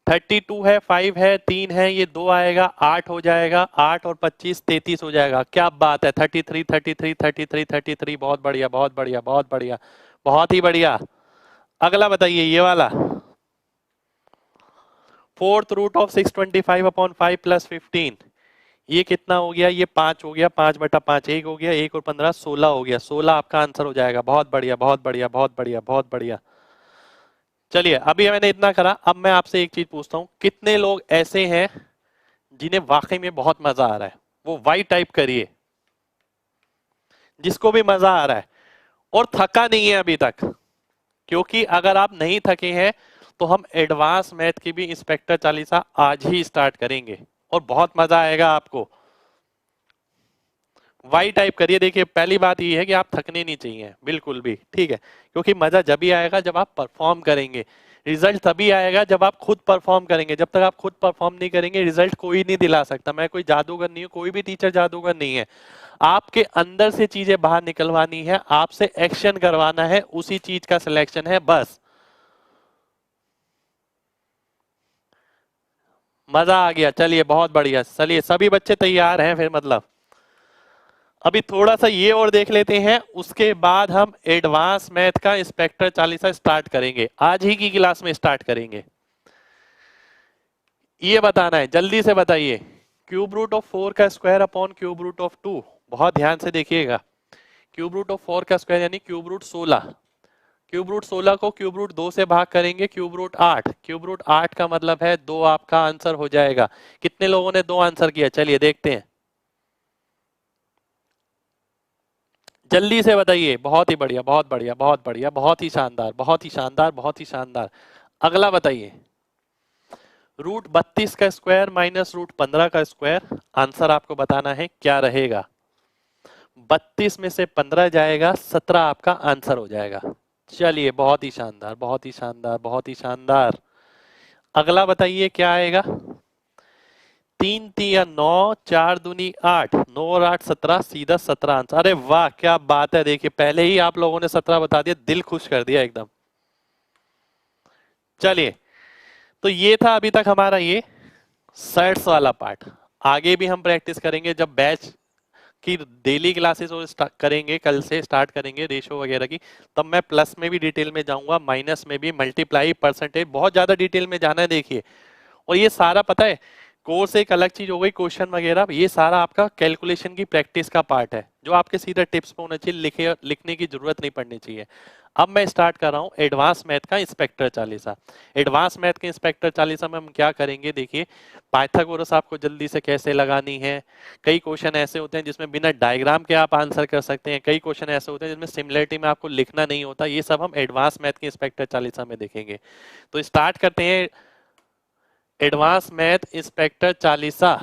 32 है, 5 है, 3 है, ये 2 आएगा, 8 हो जाएगा। 8 और 25 33 हो जाएगा। क्या बात है! 33 33 33 33। बहुत बढ़िया बहुत बढ़िया बहुत बढ़िया बहुत ही बढ़िया। अगला बताइए ये वाला, fourth root of 625 upon 5 plus 15, ये कितना हो गया? ये 5 हो गया। 5 बटा 5 1 हो गया, 1 और 15 16 हो गया। 16 आपका आंसर हो जाएगा। बहुत बढ़िया बहुत बढ़िया बहुत बढ़िया बहुत बढ़िया। चलिए अभी मैंने इतना करा, अब मैं आपसे एक चीज पूछता हूं, कितने लोग ऐसे हैं जिन्हें वाकई में बहुत मजा आ रहा है? वो वाई टाइप करिए, जिसको भी मजा आ रहा है और थका नहीं है अभी तक। क्योंकि अगर आप नहीं थके हैं तो हम एडवांस मैथ की भी इंस्पेक्टर चालीसा आज ही स्टार्ट करेंगे और बहुत मजा आएगा आपको। वाई टाइप करिए। देखिए पहली बात ये है कि आप थकने नहीं चाहिए बिल्कुल भी, ठीक है, क्योंकि मजा जब ही आएगा जब आप परफॉर्म करेंगे। रिजल्ट तभी आएगा जब आप खुद परफॉर्म करेंगे। जब तक आप खुद परफॉर्म नहीं करेंगे रिजल्ट कोई नहीं दिला सकता। मैं कोई जादूगर नहीं हूं, कोई भी टीचर जादूगर नहीं है। आपके अंदर से चीजें बाहर निकलवानी है, आपसे एक्शन करवाना है, उसी चीज का सिलेक्शन है बस। मजा आ गया? चलिए बहुत बढ़िया। चलिए सभी बच्चे तैयार हैं फिर मतलब। अभी थोड़ा सा ये और देख लेते हैं, उसके बाद हम एडवांस मैथ का इंस्पेक्टर चालीसा स्टार्ट करेंगे। आज ही की क्लास में स्टार्ट करेंगे। ये बताना है, जल्दी से बताइए। क्यूब रूट ऑफ 4 का square upon cube root of 2, बहुत ध्यान से देखिएगा। क्यूब रूट ऑफ 4 का स्क्वायर यानी क्यूब रूट 16। क्यूब रूट 16 को क्यूब रूट 2 से भाग करेंगे, क्यूब रूट 8। क्यूब रूट 8 का मतलब है 2 आपका आंसर हो जाएगा। कितने लोगों ने 2 आंसर किया? चलिए देखते हैं, जल्दी से बताइए। बहुत ही बढ़िया बहुत बढ़िया बहुत बढ़िया बहुत ही शानदार बहुत ही शानदार बहुत ही शानदार। अगला बताइए। रूट 32 का स्क्वायर माइनस रूट 15 का स्क्वायर, आंसर आपको बताना है क्या रहेगा। 32 में से 15 जाएगा, 17 आपका आंसर हो जाएगा। चलिए, बहुत ही शानदार, बहुत ही शानदार, बहुत ही शानदार। अगला बताइए क्या आएगा। 3 तिया 9, 4 दूनी 8, 9 और 8 17, सीधा 17 आंसर। अरे वाह, क्या बात है। देखिए, पहले ही आप लोगों ने 17 बता दिया, दिल खुश कर दिया एकदम। चलिए, तो ये था अभी तक हमारा ये सर्ट्स वाला पार्ट। आगे भी हम प्रैक्टिस करेंगे जब बैच की डेली क्लासेस और करेंगे, कल से स्टार्ट करेंगे रेशो वगैरह की, तब मैं प्लस में भी डिटेल में जाऊंगा, माइनस में भी, मल्टीप्लाई, परसेंटेज, बहुत ज्यादा डिटेल में जाना है। देखिए, और ये सारा पता है, कोर्स एक अलग चीज हो गई, क्वेश्चन वगैरह, ये सारा आपका कैलकुलेशन की प्रैक्टिस का पार्ट है, जो आपके सीधा टिप्स पे होना चाहिए, लिखने की जरूरत नहीं पड़नी चाहिए। अब मैं स्टार्ट कर रहा हूँ एडवांस मैथ का इंस्पेक्टर चालीसा। एडवांस मैथ के इंस्पेक्टर चालीसा में हम क्या करेंगे, देखिए, पाइथागोरस आपको जल्दी से कैसे लगानी है। कई क्वेश्चन ऐसे होते हैं जिसमें बिना डायग्राम के आप आंसर कर सकते हैं, कई क्वेश्चन ऐसे होते हैं जिसमें सिमिलरिटी में आपको लिखना नहीं होता। ये सब हम एडवांस मैथ के इंस्पेक्टर चालीसा में देखेंगे। तो स्टार्ट करते हैं एडवांस मैथ इंस्पेक्टर चालीसा।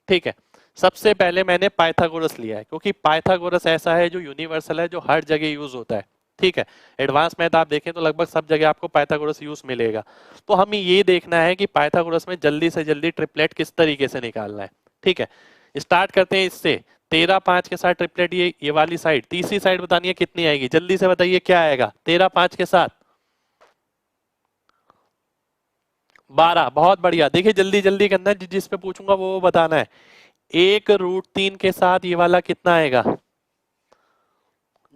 ठीक है, सबसे पहले मैंने पाइथागोरस लिया है, क्योंकि पाइथागोरस ऐसा है जो यूनिवर्सल है, जो हर जगह यूज होता है। ठीक है, एडवांस मैथ आप देखें तो लगभग सब जगह आपको पाइथागोरस यूज मिलेगा। तो हमें ये देखना है कि पाइथागोरस में जल्दी से जल्दी ट्रिपलेट किस तरीके से निकालना है। ठीक है, स्टार्ट करते हैं इससे। 13 5 के साथ ट्रिपलेट, ये वाली साइड, तीसरी साइड बतानी है कितनी आएगी, जल्दी से बताइए क्या आएगा 13 5 के साथ। 12, बहुत बढ़िया। देखिए, जल्दी जल्दी करना है, जिस पे पूछूंगा वो बताना है। 1√3 के साथ ये वाला कितना आएगा,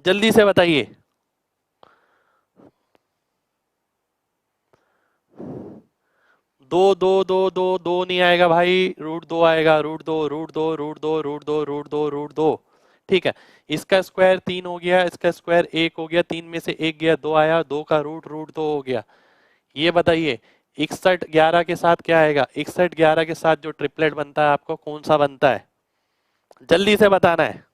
जल्दी से बताइए। दो दो दो दो दो नहीं आएगा भाई, √2 आएगा, √2 √2 √2 √2 √2 √2। ठीक है, इसका स्क्वायर 3 हो गया, इसका स्क्वायर 1 हो गया, 3 में से 1 गया, 2 आया, 2 का रूट √2 हो गया। ये बताइए 61 11 के साथ क्या आएगा, 61 11 के साथ जो ट्रिपलेट बनता है आपको कौन सा बनता है, जल्दी से बताना है।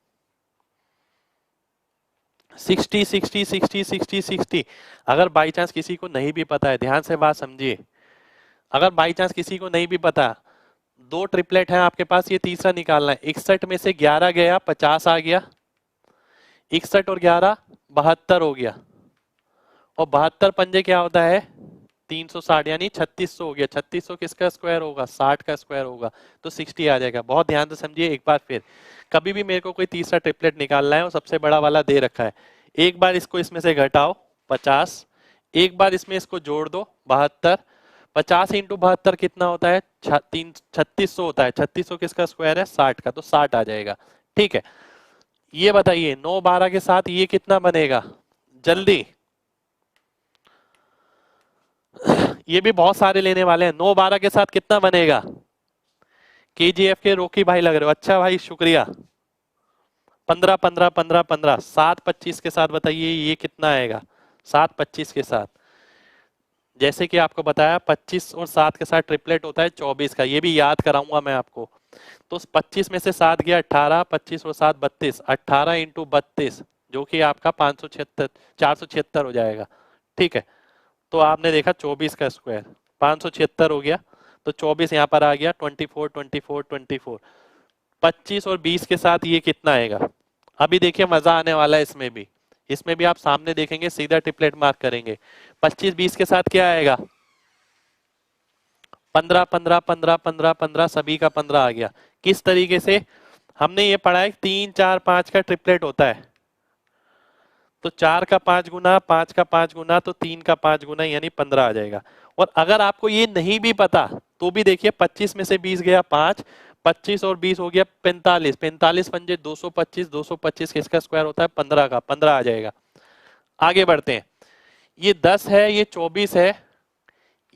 60 60 60 60 60। अगर बाई चांस किसी को नहीं भी पता है, ध्यान से बात समझिए, अगर बाई चांस किसी को नहीं भी पता, दो ट्रिपलेट हैं आपके पास, ये तीसरा निकालना है। 61 में से 11 गया, 50 आ गया, 61 और 11 72 हो गया, और 72 पंजे क्या होता है 360, यानी 3600 हो गया। 3600 किसका स्क्वायर होगा, 60 का स्क्वायर होगा, तो 60 आ जाएगा। बहुत ध्यान से समझिए एक बार फिर, कभी भी मेरे को कोई तीसरा ट्रिपलेट निकालना है और सबसे बड़ा वाला दे रखा है, एक बार इसको इसमें से घटाओ 50, एक बार इसमें इसको जोड़ दो 72, 50 इंटू 72 कितना होता है 3600 होता है। 3600 किसका स्क्वायर है 60 का, तो 60 आ जाएगा। ठीक है, ये बताइए 9 12 के साथ ये कितना बनेगा, जल्दी। ये भी बहुत सारे लेने वाले हैं, 9 12 के साथ कितना बनेगा, केजीएफ के रोकी भाई लग रहे हो, अच्छा भाई शुक्रिया। 15 15 15 15, 7 25 के साथ बताइए ये कितना आएगा, 7 25 के साथ, जैसे कि आपको बताया 25 और 7 के साथ ट्रिपलेट होता है 24 का, ये भी याद कराऊंगा मैं आपको। तो 25 में से 7 गया 18, 25 और 7 32, 18 इंटू 32 जो कि आपका 576 476 हो जाएगा। ठीक है, तो आपने देखा 24 का स्क्वायर 576 हो गया, तो 24 यहाँ पर आ गया, 24 24 24। 25 और 20 के साथ ये कितना आएगा, अभी देखिए मजा आने वाला है इसमें भी। इसमें भी आप सामने देखेंगे, सीधा ट्रिपलेट मार्क करेंगे। 25 20 के साथ क्या आएगा, 15 15 15 15 15, सभी का 15 आ गया। किस तरीके से हमने ये पढ़ा है, 3 4 5 का ट्रिपलेट होता है, तो 4 का 5 गुना, 5 का 5 गुना, तो 3 का 5 गुना, यानी 15 आ जाएगा। और अगर आपको ये नहीं भी पता तो भी देखिए, 25 में से 20 गया 5, 25 और 20 हो गया 45, 45 पंजे 225, 225 किसका स्क्वायर होता है 15 का, 15 आ जाएगा। आगे बढ़ते हैं, ये 10 है, ये 24 है,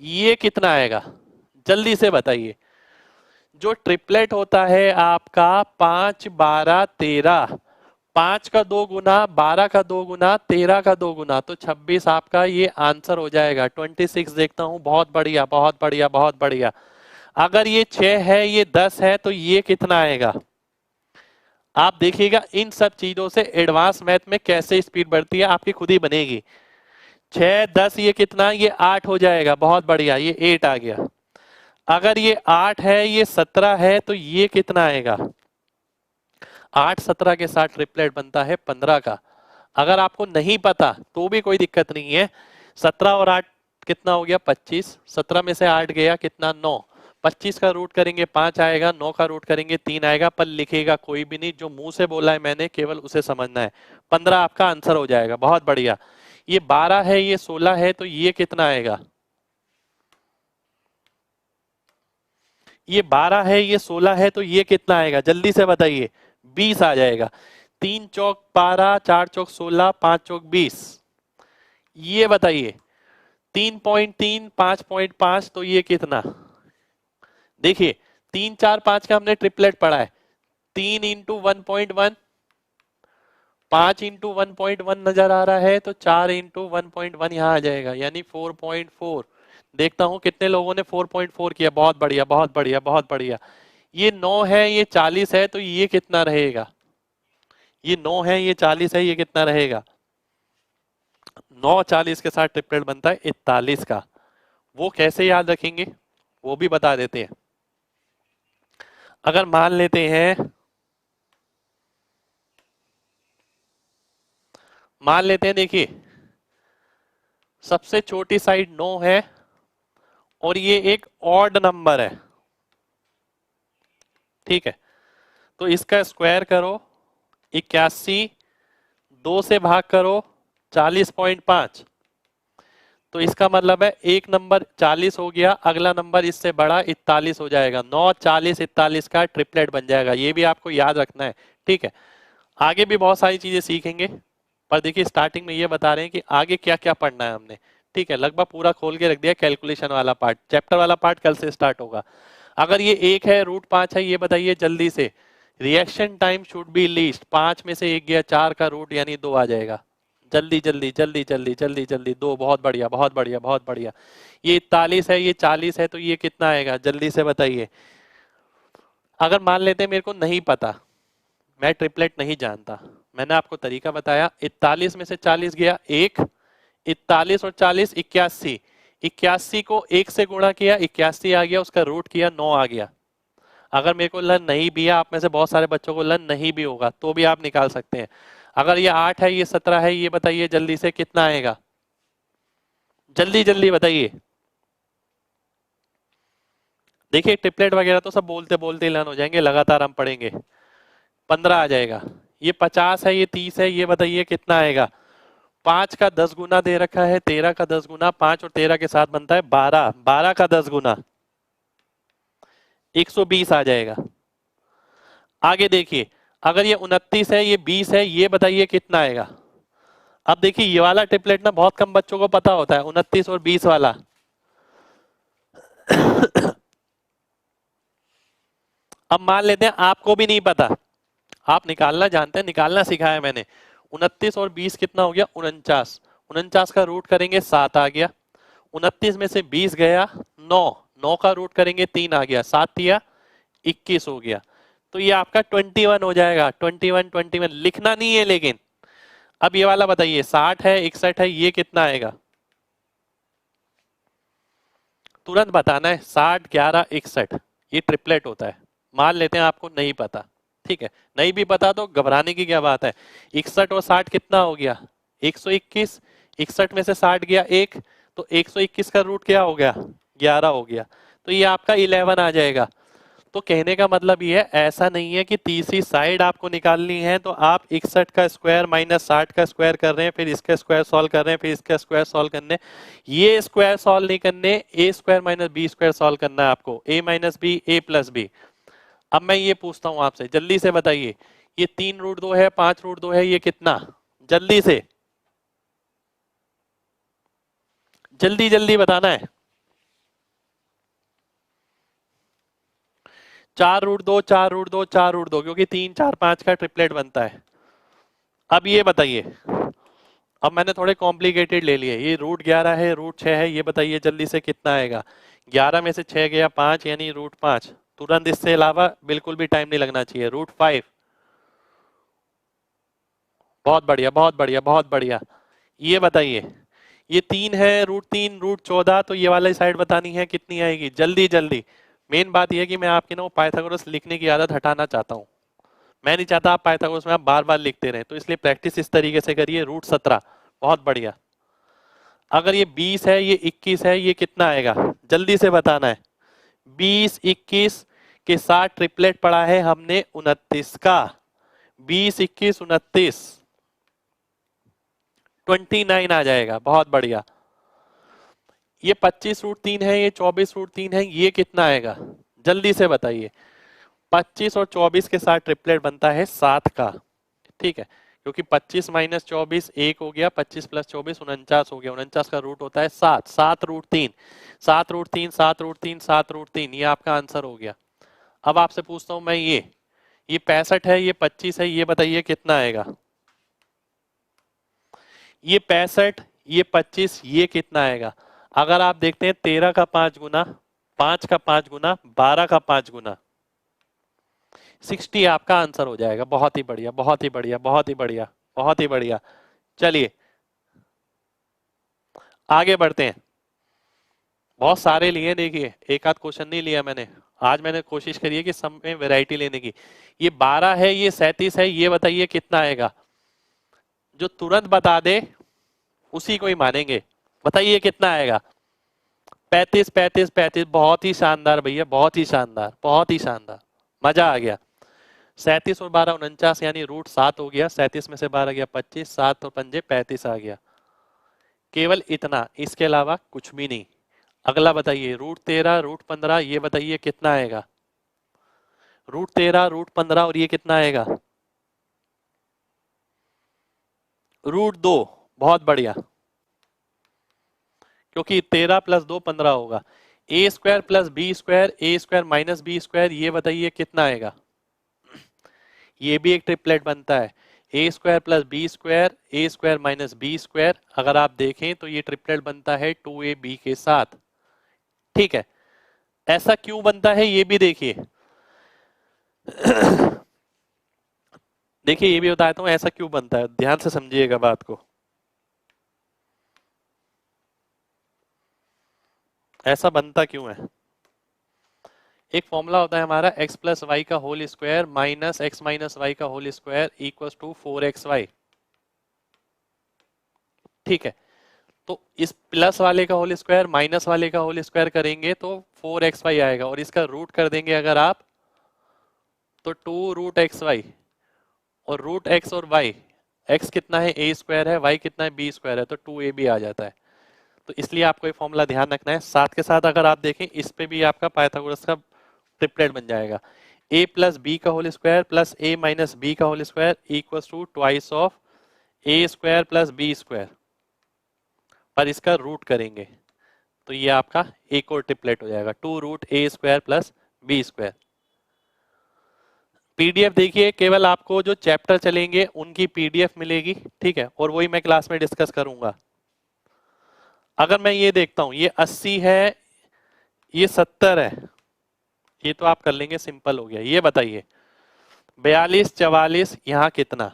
ये कितना आएगा, जल्दी से बताइए। जो ट्रिपलेट होता है आपका 5 12 13, 5 का 2 गुना, 12 का 2 गुना, 13 का 2 गुना, तो 26 आपका ये आंसर हो जाएगा। 26 देखता हूं, बहुत बढ़िया बहुत बढ़िया बहुत बढ़िया। अगर ये 6 है, ये 10 है, तो ये कितना आएगा, आप देखिएगा इन सब चीजों से एडवांस मैथ में कैसे स्पीड बढ़ती है आपकी खुद ही बनेगी। 6 10 ये कितना, ये 8 हो जाएगा, बहुत बढ़िया, ये 8 आ गया। अगर ये 8 है, ये 17 है, तो ये कितना आएगा, 8 17 के साथ ट्रिपलेट बनता है 15 का। अगर आपको नहीं पता तो भी कोई दिक्कत नहीं है। 17 और 8 कितना हो गया 25, 17 में से 8 गया कितना 9, 25 का रूट करेंगे 5 आएगा, 9 का रूट करेंगे 3 आएगा, पर लिखेगा कोई भी नहीं, जो मुंह से बोला है मैंने केवल उसे समझना है। 15 आपका आंसर हो जाएगा। बहुत बढ़िया। ये 12 है, ये 16 है, तो ये कितना आएगा? ये 12 है, ये 16 है, तो ये कितना आएगा? जल्दी से बताइए। 20 आ जाएगा। 3 चौक 12, 4 चौक 16, 5 चौक 20। ये बताइए 3.3, 5.5, तो ये कितना? देखिए 3 4 5 का हमने ट्रिपलेट पढ़ा है। 3 इंटू 1.1, 5 इंटू 1.1 नजर आ रहा है, तो 4 इंटू 1.1 यहाँ आ जाएगा, यानी 4.4। देखता हूं कितने लोगों ने 4.4 किया। बहुत बढ़िया, बहुत बढ़िया, बहुत बढ़िया। ये 9 है, ये 40 है, तो ये कितना रहेगा? ये 9 है, ये 40 है, ये कितना रहेगा? 9 40 के साथ ट्रिपलेट बनता है 41 का। वो कैसे याद रखेंगे वो भी बता देते हैं। अगर मान लेते हैं, देखिए सबसे छोटी साइड 9 है और ये एक ऑड नंबर है, ठीक है, तो इसका स्क्वायर करो 81, 2 से भाग करो 40.5, तो इसका मतलब है एक नंबर 40 हो गया, अगला नंबर इससे बड़ा 41 हो जाएगा। 9 40 41 का ट्रिपलेट बन जाएगा। ये भी आपको याद रखना है, ठीक है। आगे भी बहुत सारी चीजें सीखेंगे, पर देखिए स्टार्टिंग में ये बता रहे हैं कि आगे क्या क्या पढ़ना है हमने, ठीक है। लगभग पूरा खोल के रख दिया। कैलकुलेशन वाला पार्ट, चैप्टर वाला पार्ट कल से स्टार्ट होगा। अगर ये 1 है, √5 है, ये बताइए जल्दी से। Reaction time should be least. 5 में से 1 गया, 4 का रूट यानी 2 आ जाएगा। जल्दी जल्दी जल्दी जल्दी जल्दी जल्दी 2। बहुत बढ़िया, बहुत बढ़िया, बहुत बढ़िया। ये 41 है, ये 40 है, तो ये कितना आएगा? जल्दी से बताइए। अगर मान लेते हैं मेरे को नहीं पता, मैं ट्रिपलेट नहीं जानता, मैंने आपको तरीका बताया। 41 में से 40 गया 1, 41 और 40 81, 81 को 1 से गुणा किया 81 आ गया, उसका रूट किया 9 आ गया। अगर मेरे को लर्न नहीं भी है, आप में से बहुत सारे बच्चों को लर्न नहीं भी होगा, तो भी आप निकाल सकते हैं। अगर ये 8 है, ये 17 है, ये बताइए जल्दी से कितना आएगा? जल्दी जल्दी बताइए। देखिए ट्रिपलेट वगैरह तो सब बोलते बोलते लर्न हो जाएंगे, लगातार हम पढ़ेंगे। 15 आ जाएगा। ये 50 है, ये 30 है, ये बताइए कितना आएगा? 5 का 10 गुना दे रखा है, 13 का 10 गुना, 5 और 13 के साथ बनता है 12, 12 का 10 गुना 120 आ जाएगा। आगे देखिए, अगर ये 29 है, ये 20 है, ये बताइए कितना आएगा? अब देखिए ये वाला ट्रिपलेट ना बहुत कम बच्चों को पता होता है, 29 और 20 वाला। अब मान लेते हैं आपको भी नहीं पता, आप निकालना जानते हैं, निकालना सिखाया मैंने। 29 और 20 कितना हो गया? 49। 49 का रूट करेंगे 7 आ गया। 29 में से 20 गया 9, 9 का रूट करेंगे 3 आ गया, 7 दिया 21 हो गया। तो ये आपका 21 हो जाएगा। 21 21 लिखना नहीं है लेकिन। अब ये वाला बताइए 60 है, 61 है, ये कितना आएगा? तुरंत बताना है। 60 11 61, ये ट्रिपलेट होता है। मान लेते हैं आपको नहीं पता, ठीक है, नहीं भी पता तो घबराने की क्या बात है। 61 और 60 कितना हो गया? 121। 61 में से 60 गया 1, तो 121 का रूट क्या हो गया? 11 हो गया, तो ये आपका 11 आ जाएगा। तो कहने का मतलब ये है, ऐसा नहीं है कि तीसरी साइड आपको निकालनी है तो आप 61 का स्क्वायर माइनस 60 का स्क्वायर कर रहे हैं, फिर इसका स्क्वायर सॉल्व कर रहे हैं, फिर इसका स्क्वायर सॉल्व करने। ये स्क्वायर सॉल्व नहीं करने, A square minus B square solve करना है आपको। A minus B, A plus B. अब मैं ये पूछता हूं आपसे, जल्दी से बताइए, ये 3√2 है, 5√2 है, ये कितना? जल्दी से, जल्दी जल्दी बताना है। 4√2, 4√2, 4√2, क्योंकि 3 4 5 का ट्रिपलेट बनता है। अब ये बताइए, अब मैंने थोड़े कॉम्प्लिकेटेड ले लिए। ये √11 है, √6 है, ये बताइए जल्दी से कितना आएगा? 11 में से 6 गया 5, यानी √5। तुरंत इससे अलावा बिल्कुल भी टाइम नहीं लगना चाहिए। √5। बहुत बढ़िया, बहुत बढ़िया, बहुत बढ़िया। ये बताइए, ये 3 है, √3, √14, तो ये वाली साइड बतानी है कितनी आएगी? जल्दी जल्दी। मेन बात यह है कि मैं आपकी ना पाइथागोरस लिखने की आदत हटाना चाहता हूँ। मैं नहीं चाहता आप पाइथागोरस में आप बार बार लिखते रहें, तो इसलिए प्रैक्टिस इस तरीके से करिए। √17, बहुत बढ़िया। अगर ये 20 है, ये 21 है, ये कितना आएगा, जल्दी से बताना है। 20 21 के साथ ट्रिपलेट पढ़ा है हमने 29 का। 20 21 29, 29 आ जाएगा, बहुत बढ़िया। ये 25√3 है, ये 24√3 है, ये कितना आएगा, जल्दी से बताइए। 25 और 24 के साथ ट्रिपलेट बनता है 7 का, ठीक है, क्योंकि 25 माइनस 24 1 हो गया, 25 प्लस 24 49 हो गया, 49 का रूट होता है 7, 7√3, 7√3, 7√3, 7√3, ये आपका आंसर हो गया। अब आपसे पूछता हूं मैं, ये 65 है, ये 25 है, ये बताइए कितना आएगा। ये 65, ये 25, ये कितना आएगा। अगर आप देखते हैं 13 का 5 गुना, 5 का 5 गुना, 12 का 5 गुना, 60 आपका आंसर हो जाएगा। बहुत ही बढ़िया, बहुत ही बढ़िया, बहुत ही बढ़िया, बहुत ही बढ़िया। चलिए आगे बढ़ते हैं। बहुत सारे लिए, देखिए एक आध क्वेश्चन नहीं लिया मैंने आज, मैंने कोशिश करी है कि सब में वैरायटी लेने की। ये 12 है, ये 37 है, ये बताइए कितना आएगा। जो तुरंत बता दे उसी को ही मानेंगे। बताइए कितना आएगा। 35 35 35, बहुत ही शानदार भैया, बहुत ही शानदार, बहुत ही शानदार, मजा आ गया। 37 और 12 49, यानी √7 हो गया। 37 में से 12 गया 25, 7 और 5 35 आ गया। केवल इतना, इसके अलावा कुछ भी नहीं। अगला बताइए, √13 √15, ये बताइए कितना आएगा। √13 √15 और ये कितना आएगा, √2, बहुत बढ़िया, क्योंकि 13 प्लस 2 15 होगा। a² plus b², a² minus b², ये बताइए कितना आएगा। ये भी एक ट्रिपलेट बनता है, a² plus b², a² minus b²। अगर आप देखें तो ये ट्रिपलेट बनता है 2ab के साथ, ठीक है। ऐसा क्यों बनता है ये भी देखिए। देखिए ये भी बताता हूं ऐसा क्यों बनता है, ध्यान से समझिएगा बात को। ऐसा बनता क्यों है। एक फॉर्मूला होता है हमारा, x प्लस वाई का whole square minus x minus Y का whole square equal to 4xy, ठीक है। तो इस प्लस वाले का होल स्क्वायर माइनस वाले का होल स्क्वायर करेंगे तो 4xy आएगा, और इसका रूट कर देंगे अगर आप तो 2√xy, और √x और y, x कितना है a² है, y कितना है b² है, तो 2ab आ जाता है। तो इसलिए आपको ये फॉर्मूला ध्यान रखना है। साथ के साथ अगर आप देखें इस पे भी आपका पाइथागोरस का ट्रिपलेट बन जाएगा, a प्लस बी का whole square plus a minus B का whole square equal to twice of a² plus b², पर इसका रूट करेंगे तो ये आपका एक और ट्रिपलेट हो जाएगा, 2√a² प्लस b²। पीडीएफ देखिए, केवल आपको जो चैप्टर चलेंगे उनकी पीडीएफ मिलेगी, ठीक है, और वही मैं क्लास में डिस्कस करूंगा। अगर मैं ये देखता हूं, ये 80 है, ये 70 है, ये तो आप कर लेंगे, सिंपल हो गया। ये बताइए 42 44, यहाँ कितना,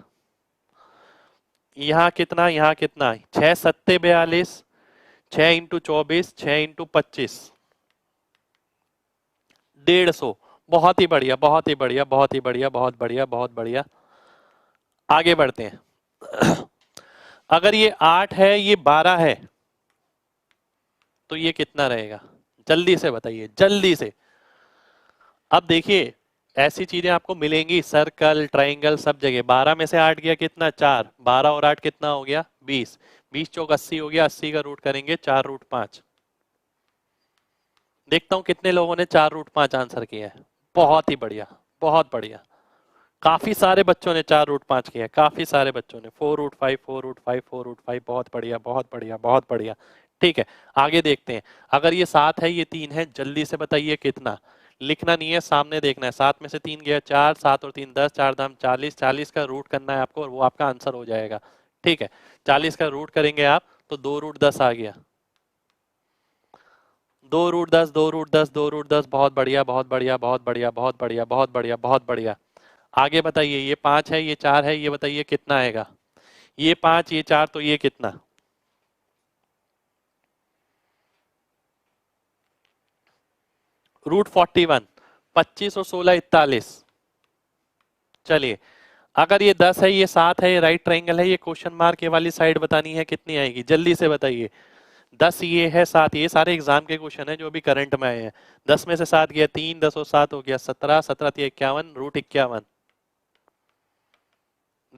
यहाँ कितना, यहाँ कितना, 6 7 42, 6 इंटू 24, 6 इंटू 25, 150। बहुत ही बढ़िया, बहुत ही बढ़िया, बहुत ही बढ़िया, बहुत बढ़िया, बहुत बढ़िया। आगे बढ़ते हैं। अगर ये 8 है, ये 12 है, तो ये कितना रहेगा, जल्दी से बताइए, जल्दी से। अब देखिए ऐसी चीजें आपको मिलेंगी, सर्कल ट्राइंगल सब जगह। 12 में से 8 गया कितना, 4, 12 और 8 कितना हो गया 20, 20 चौक 80 हो गया, 80 का रूट करेंगे 4√5। देखता हूं कितने लोगों ने 4√5 आंसर किया है। बहुत ही बढ़िया, बहुत बढ़िया, काफी सारे बच्चों ने 4√5 किया है, काफी सारे बच्चों ने 4√5 4√5 4√5, बहुत बढ़िया, बहुत बढ़िया, बहुत बढ़िया, ठीक है। आगे देखते हैं, अगर ये 7 है, ये 3 है, जल्दी से बताइए कितना। लिखना नहीं है, सामने देखना है। 7 में से 3 गया 4, 7 और 3 10, 4 दाम 40, 40 का रूट करना है आपको और वो आपका आंसर हो जाएगा, ठीक है। 40 का रूट करेंगे आप तो 2√10 आ गया, 2√10, 2√10, 2√10, बहुत बढ़िया, बहुत बढ़िया, बहुत बढ़िया, बहुत बढ़िया, बहुत बढ़िया, बहुत बढ़िया। आगे बताइए, ये 5 है, ये 4 है, ये बताइए कितना आएगा। ये 5, ये 4, तो ये कितना, √41, 25 और 16 41, चलिए, अगर ये 10 है, ये 7 है, ये राइट ट्रायंगल है, ये क्वेश्चन मार्क ये वाली साइड बतानी है कितनी आएगी, जल्दी से बताइए। 10 ये है, 7 ये, सारे एग्जाम के क्वेश्चन है जो अभी करंट में आए हैं। 10 में से 7 गया 3, 10 और 7 हो गया 17, 17 3 51, रूट 51।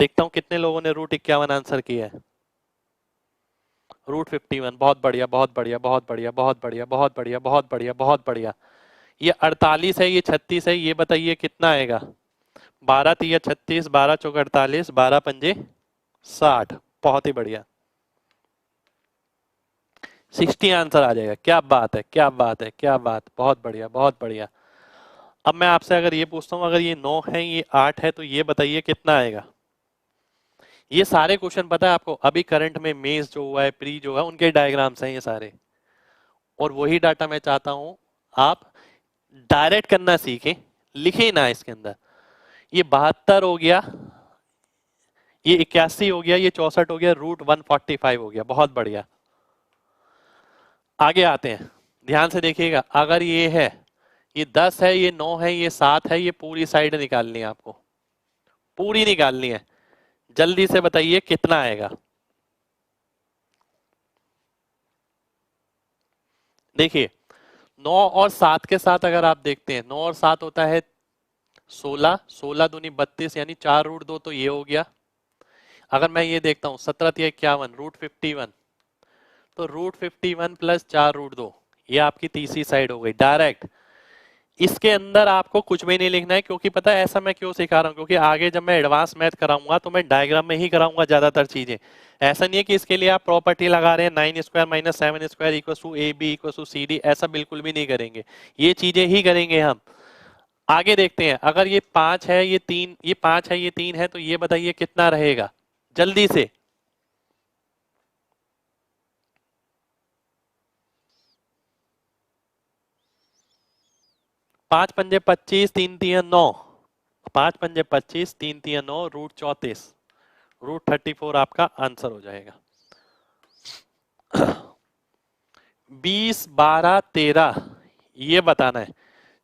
देखता हूं कितने लोगों ने रूट 51 आंसर किया है। रूट 51, बहुत बढ़िया बहुत बढ़िया बहुत बढ़िया बहुत बढ़िया बहुत बढ़िया बहुत बढ़िया बहुत बढ़िया। ये 48 है, ये 36 है, ये बताइए कितना आएगा। 12 तिया 36, 12 चौक 48, 12 पंजे 60। बहुत ही बढ़िया, 60 आंसर आ जाएगा। क्या बात है, क्या बात है, क्या बात, बहुत बढ़िया बहुत बढ़िया। अब मैं आपसे अगर ये पूछता हूँ, अगर ये 9 है, ये 8 है, तो ये बताइए कितना आएगा। ये सारे क्वेश्चन पता है आपको, अभी करंट में मेंस जो हुआ है, प्री जो है, उनके डायग्राम्स हैं ये सारे। और वही डाटा मैं चाहता हूं आप डायरेक्ट करना सीखें, लिखे ना इसके अंदर। ये 72 हो गया, ये 81 हो गया, ये 64 हो गया, रूट 145 हो गया। बहुत बढ़िया। आगे आते हैं, ध्यान से देखिएगा। अगर ये है, ये 10 है, ये 9 है, ये 7 है, ये पूरी साइड निकालनी है आपको, पूरी निकालनी है। जल्दी से बताइए कितना आएगा। देखिए, 9 और 7 के साथ अगर आप देखते हैं, 9 और 7 होता है 16, 16 दूनी 32, यानी 4 रूट 2, तो ये हो गया। अगर मैं ये देखता हूं 17 तिया 51, रूट 51, तो रूट 51 प्लस 4 रूट 2, ये आपकी तीसरी साइड हो गई डायरेक्ट। इसके अंदर आपको कुछ भी नहीं लिखना है, क्योंकि पता है ऐसा मैं क्यों सिखा रहा हूँ, क्योंकि आगे जब मैं एडवांस मैथ कराऊंगा तो मैं डायग्राम में ही कराऊंगा ज्यादातर चीजें। ऐसा नहीं है कि इसके लिए आप प्रॉपर्टी लगा रहे हैं 9 square minus 7 square equal to A B equal to C D, ऐसा बिल्कुल भी नहीं करेंगे। ये चीजें ही करेंगे हम। आगे देखते हैं, अगर ये 5 है, ये 3, ये 5 है, ये 3 है, तो ये बताइए कितना रहेगा जल्दी से। पांच पंजे 25, 3 तिया 9, 5 पंजे 25, 3 तिया 9, रूट 34, रूट 34 आपका आंसर हो जाएगा। 20, 12, 13 ये बताना है।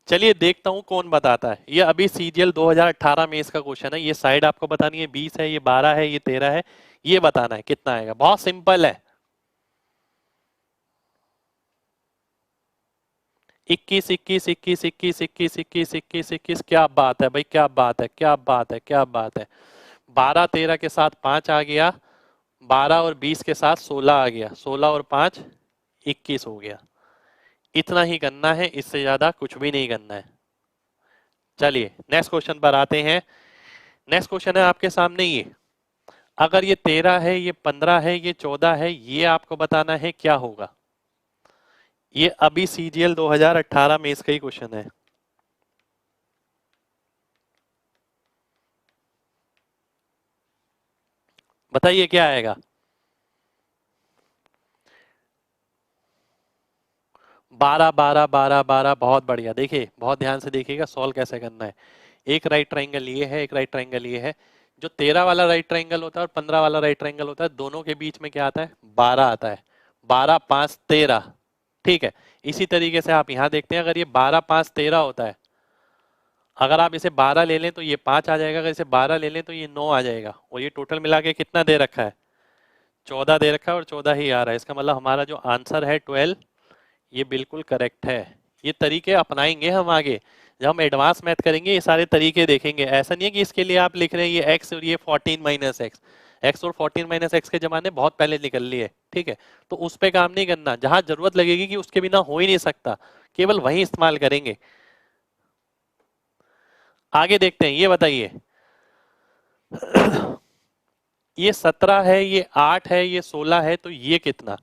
चलिए देखता हूं कौन बताता है। ये अभी सीजीएल 2018 में इसका क्वेश्चन है। ये साइड आपको बतानी है, 20 है, ये 12 है, ये 13 है, ये बताना है कितना आएगा। बहुत सिंपल है। 21, 21, 21, 21, 21, 21, 21, 21, क्या बात है भाई, क्या बात है, क्या बात है, क्या बात है। 12, 13 के साथ 5 आ गया, 12 और 20 के साथ 16 आ गया, 16 और 5 21 हो गया। इतना ही करना है, इससे ज्यादा कुछ भी नहीं करना है। चलिए नेक्स्ट क्वेश्चन पर आते हैं। नेक्स्ट क्वेश्चन है आपके सामने ये। अगर ये 13 है, ये 15 है, ये 14 है, ये आपको बताना है क्या होगा। ये अभी सीजीएल 2018 में इसका ही क्वेश्चन है। बताइए क्या आएगा। 12, 12, 12, 12, बहुत बढ़िया। देखिए बहुत ध्यान से देखिएगा सॉल्व कैसे करना है। एक राइट ट्राइंगल ये है, एक राइट ट्राइंगल ये है। जो 13 वाला राइट ट्राइंगल होता है और 15 वाला राइट ट्राइंगल होता है, दोनों के बीच में क्या आता है, 12 आता है। 12, 5, 13, ठीक है। इसी तरीके से आप यहाँ देखते हैं, अगर ये 12, 5, 13 होता है, अगर आप इसे 12 ले लें तो ये 5 आ जाएगा, अगर इसे 12 ले लें तो ये 9 आ जाएगा, और ये टोटल मिला के कितना दे रखा है, 14 दे रखा है, और 14 ही आ रहा है। इसका मतलब हमारा जो आंसर है 12, ये बिल्कुल करेक्ट है। ये तरीके अपनाएंगे हम आगे, जब हम एडवांस मैथ करेंगे ये सारे तरीके देखेंगे। ऐसा नहीं है कि इसके लिए आप लिख रहे हैं ये एक्स और ये 14 माइनस एक्स। एक्स और 14 माइनस एक्स के जमाने बहुत पहले निकल लिए, ठीक है। तो उस पे काम नहीं करना, जहां जरूरत लगेगी कि उसके बिना हो ही नहीं सकता, केवल वही इस्तेमाल करेंगे। आगे देखते हैं, ये बताइए। ये 17 है, ये 8 है, ये 16 है, तो ये कितना।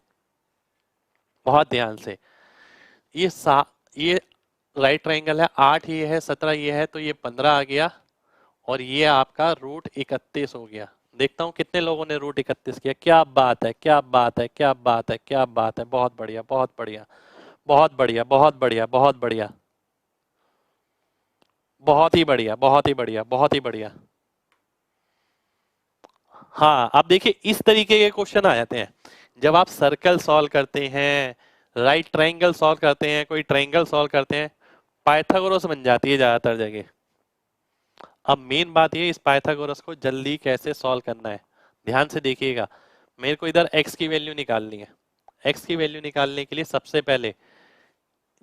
बहुत ध्यान से। ये ये राइट ट्राइंगल है, 8 ये है, 17 ये है, तो ये 15 आ गया, और ये आपका रूट 31 हो गया। देखता हूं कितने लोगों ने रूट 31 किया। क्या बात है, क्या बात है, क्या बात है, क्या बात है, बहुत बढ़िया बहुत बढ़िया बहुत बढ़िया बहुत बढ़िया बहुत बढ़िया बहुत ही बढ़िया बहुत ही बढ़िया बहुत ही बढ़िया। हाँ, अब देखिए इस तरीके के क्वेश्चन आ जाते हैं जब आप सर्कल सॉल्व करते हैं, राइट ट्राइंगल सॉल्व करते हैं, कोई ट्राइंगल सॉल्व करते हैं, पाइथागोरस बन जाती है ज्यादातर जगह। अब मेन बात ये, इस पाइथागोरस को जल्दी कैसे सॉल्व करना है, ध्यान से देखिएगा। मेरे को इधर x की वैल्यू निकालनी है। x की वैल्यू निकालने के लिए सबसे पहले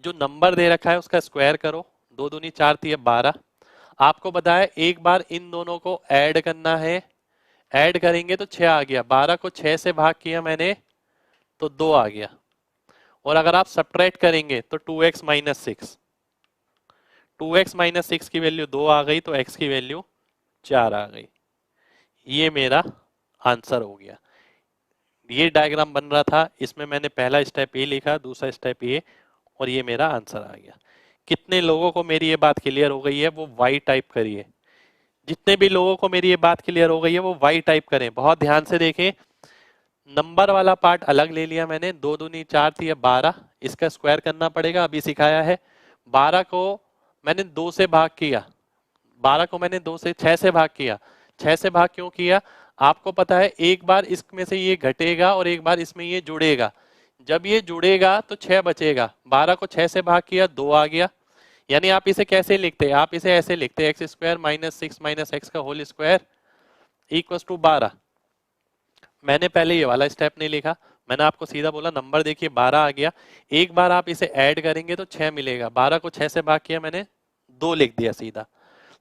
जो नंबर दे रखा है उसका स्क्वायर करो। 2 दूनी 4 तिया 12। आपको बताया एक बार इन दोनों को ऐड करना है, ऐड करेंगे तो 6 आ गया। 12 को 6 से भाग किया मैंने तो 2 आ गया। और अगर आप सब्ट्रैक्ट करेंगे तो 2x माइनस 6, 2x माइनस 6 की वैल्यू 2 आ गई तो x की वैल्यू 4 आ गई। ये मेरा आंसर हो गया। ये डायग्राम बन रहा था, इसमें मैंने पहला स्टेप ए लिखा, दूसरा स्टेप ए, और ये मेरा आंसर आ गया। कितने लोगों को मेरी ये बात क्लियर हो गई है वो वाई टाइप करिए। जितने भी लोगों को मेरी ये बात क्लियर हो गई है वो वाई टाइप करें। बहुत ध्यान से देखें, नंबर वाला पार्ट अलग ले लिया मैंने। 2 दूनी 4 थी 12, इसका स्क्वायर करना पड़ेगा, अभी सिखाया है। 12 को मैंने 2 से भाग किया, 12 को मैंने 2 से 6 से भाग किया। 6 से भाग क्यों किया, आपको पता है एक बार इसमें से ये घटेगा और एक बार इसमें ये जुड़ेगा। जब ये जुड़ेगा तो 6 बचेगा। 12 को 6 से भाग किया 2 आ गया। यानी आप इसे कैसे लिखते हैं, आप इसे ऐसे लिखते हैं, x square minus 6 minus x का होल स्क्वायर इक्वल टू 12। मैंने पहले ये वाला स्टेप नहीं लिखा, मैंने आपको सीधा बोला नंबर देखिए 12 आ गया। एक बार आप इसे ऐड करेंगे तो 6 मिलेगा। 12 को 6 से भाग किया मैंने, 2 लिख दिया सीधा।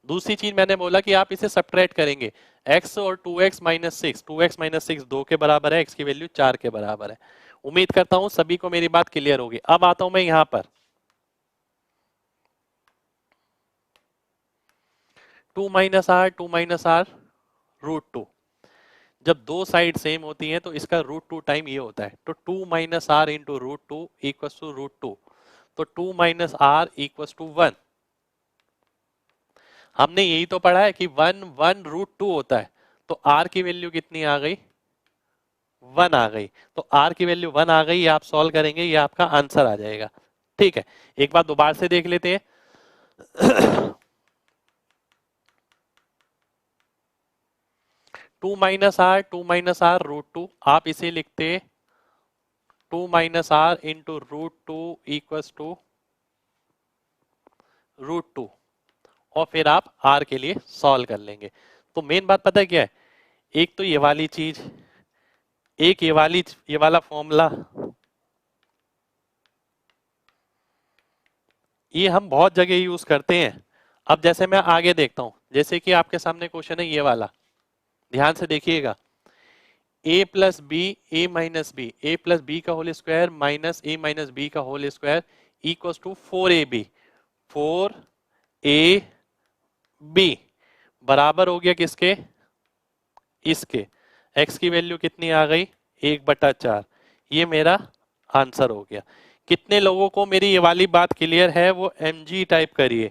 दूसरी चीज मैंने बोला कि आप इसे सब्ट्रैक्ट करेंगे, x और 2x माइनस 6, 2x माइनस 6 2 के बराबर है, x की वैल्यू 4 के बराबर है। उम्मीद करता हूं सभी को मेरी बात क्लियर होगी। अब आता हूं मैं यहां पर 2 माइनस आर रूट 2। जब दो साइड सेम होती हैं तो इसका रूट 2 टाइम ये होता है। तो 2 minus R into root 2 equal to root 2। तो 2 माइनस आर इक्वल टू 1। हमने यही तो पढ़ा है कि 1 1 रूट 2 होता है। तो आर की वैल्यू कितनी आ गई, 1 आ गई। तो आर की वैल्यू 1 आ गई, आप सॉल्व करेंगे ये आपका आंसर आ जाएगा। ठीक है, एक बार दोबारा से देख लेते हैं। 2 माइनस आर रूट 2, आप इसे लिखते 2 minus R into root 2 equal to root 2, और फिर आप आर के लिए सॉल्व कर लेंगे। तो मेन बात पता है क्या है, एक तो ये वाली चीज, एक ये वाला फॉर्मूला, ये हम बहुत जगह यूज करते हैं। अब जैसे मैं आगे देखता हूं, जैसे कि आपके सामने क्वेश्चन है ये वाला, ध्यान से देखिएगा। a plus B, A minus B, A plus B का whole square minus A minus B का whole square equal to 4ab, 4ab बराबर हो गया किसके, इसके। x की वैल्यू कितनी आ गई, 1/4। ये मेरा आंसर हो गया। कितने लोगों को मेरी ये वाली बात क्लियर है वो mg टाइप करिए।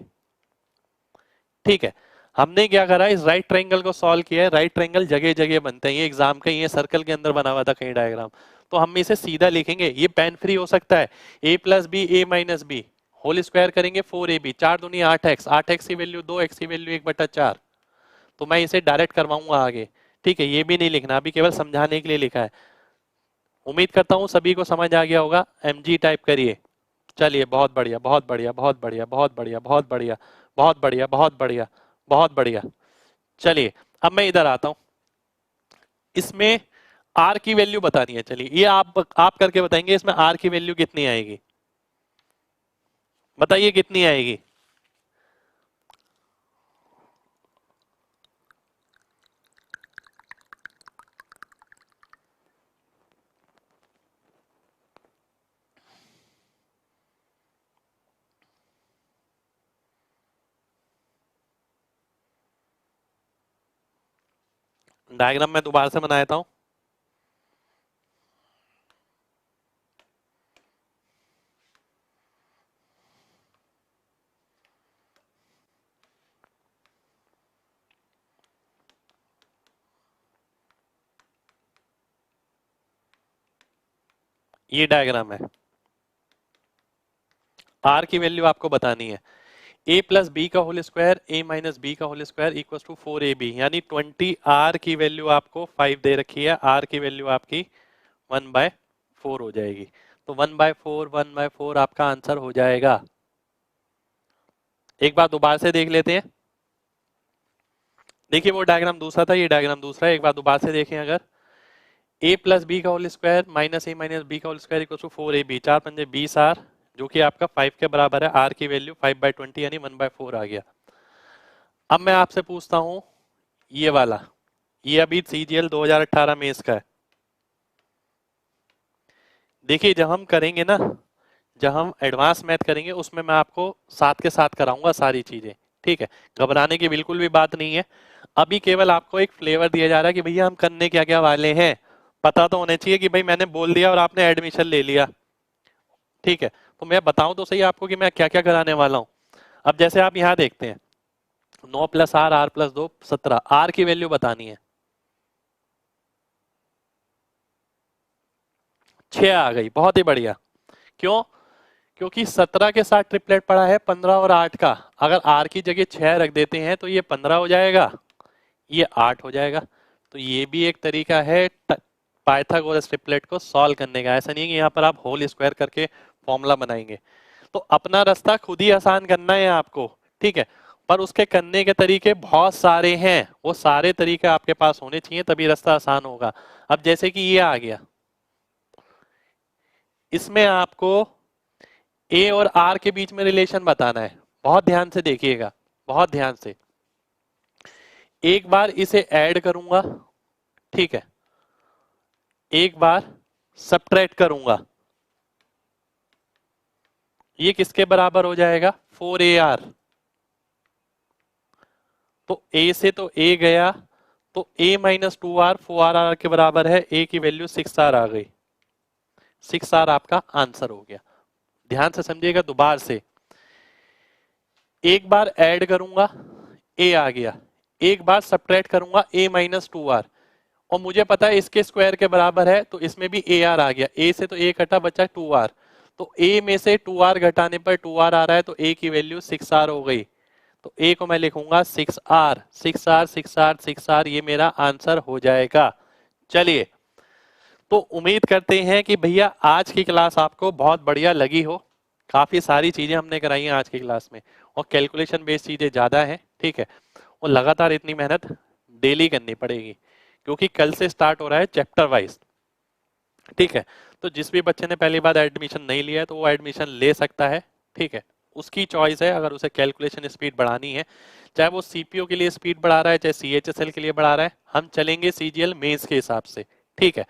ठीक है, हमने क्या करा, इस राइट ट्रायंगल को सॉल्व किया है। राइट ट्रायंगल जगह जगह बनते हैं, ये एग्जाम का ये सर्कल के अंदर बना हुआ था कहीं डायग्राम। तो हम इसे सीधा लिखेंगे, ये पेन फ्री हो सकता है। a plus B, A minus B whole square करेंगे 4ab, 4 दूनी 8x, 8x की वैल्यू 2, x की वैल्यू 1/4। तो मैं इसे डायरेक्ट करवाऊंगा आगे। ठीक है, ये भी नहीं लिखना, अभी केवल समझाने के लिए लिखा है। उम्मीद करता हूँ सभी को समझ आ गया होगा। mg टाइप करिए। चलिए, बहुत बढ़िया, बहुत बढ़िया, बहुत बढ़िया, बहुत बढ़िया, बहुत बढ़िया, बहुत बढ़िया, बहुत बढ़िया, बहुत बढ़िया। चलिए, अब मैं इधर आता हूं। इसमें आर की वैल्यू बतानी है। चलिए, ये आप करके बताएंगे इसमें आर की वैल्यू कितनी आएगी, बताइए कितनी आएगी। डायग्राम मैं दोबारा से बना देता हूं। ये डायग्राम है, आर की वैल्यू आपको बतानी है। a प्लस बी का whole square, a minus B का whole square equal to 4ab, यानी 20 r की वैल्यू आपको 5 दे रखी है। r की वैल्यू आपकी 1/4 हो जाएगी। तो 1/4, 1/4 आपका आंसर हो जाएगा। एक बार दोबारा से देख लेते हैं। देखिए वो डायग्राम दूसरा था, ये डायग्राम दूसरा है। एक बार दोबारा से देखें, अगर a प्लस बी का whole square minus A minus B का whole square equal to 4ab, 4 पंजे 20r, जो कि आपका 5 के बराबर है। r की वैल्यू 5/20 यानी 1/4 आ गया। अब मैं आपसे पूछता हूं ये वाला, ये अभी सीजीएल 2018 में इसका है। देखिए जब हम करेंगे ना, जब हम एडवांस मैथ करेंगे उसमें मैं आपको साथ के साथ कराऊंगा सारी चीजें, ठीक है। घबराने की बिल्कुल भी बात नहीं है। अभी केवल आपको एक फ्लेवर दिया जा रहा है कि भैया हम करने क्या क्या वाले हैं। पता तो होना चाहिए कि भाई मैंने बोल दिया और आपने एडमिशन ले लिया, ठीक है। तो मैं बताऊं तो सही आपको कि मैं क्या क्या कराने वाला हूं। अब जैसे आप यहाँ देखते हैं 9 plus R, R plus 2 17, R की वैल्यू बतानी है। 6 आ गई, बहुत ही बढ़िया। क्यों? क्योंकि 17 के साथ ट्रिपलेट पड़ा है 15 और 8 का। अगर आर की जगह 6 रख देते हैं तो ये 15 हो जाएगा, ये 8 हो जाएगा। तो ये भी एक तरीका है पाइथागोरस ट्रिपलेट को सॉल्व करने का। ऐसा नहीं है कि यहाँ पर आप होल स्क्वायर करके फॉर्मूला बनाएंगे। तो अपना रास्ता खुद ही आसान करना है आपको, ठीक है। पर उसके करने के तरीके बहुत सारे हैं, वो सारे तरीके आपके पास होने चाहिए तभी रास्ता आसान होगा। अब जैसे कि ये आ गया, इसमें आपको ए और आर के बीच में रिलेशन बताना है। बहुत ध्यान से देखिएगा, बहुत ध्यान से। एक बार इसे ऐड करूंगा, ठीक है, एक बार सब्ट्रैक्ट करूंगा। ये किसके बराबर हो जाएगा? 4ar। तो a से तो a गया, तो a माइनस 2r 4r के बराबर है। a की वैल्यू 6r आ गई। 6r आपका आंसर हो गया। ध्यान से समझिएगा दोबारा से। एक बार ऐड करूंगा, a आ गया। एक बार सब्ट्रैक्ट करूंगा, a माइनस 2r, और मुझे पता है इसके स्क्वायर के बराबर है, तो इसमें भी ए आर आ गया। ए से तो ए घटा, बचा 2r। तो ए में से 2r घटाने पर 2r आ रहा है, तो ए की वैल्यू 6r हो गई। तो ए को मैं लिखूंगा 6r, 6r 6r 6r, ये मेरा आंसर हो जाएगा। चलिए, तो उम्मीद करते हैं कि भैया आज की क्लास आपको बहुत बढ़िया लगी हो। काफी सारी चीजें हमने कराई हैं आज की क्लास में, और कैलकुलेशन बेस्ड चीजें ज्यादा हैं, ठीक है। और लगातार इतनी मेहनत डेली करनी पड़ेगी, क्योंकि कल से स्टार्ट हो रहा है चैप्टर वाइज, ठीक है। तो जिस भी बच्चे ने पहली बार एडमिशन नहीं लिया है तो वो एडमिशन ले सकता है, ठीक है। उसकी चॉइस है, अगर उसे कैलकुलेशन स्पीड बढ़ानी है, चाहे वो सीपीओ के लिए स्पीड बढ़ा रहा है, चाहे सीएचएसएल के लिए बढ़ा रहा है। हम चलेंगे सीजीएल मेंस के हिसाब से, ठीक है।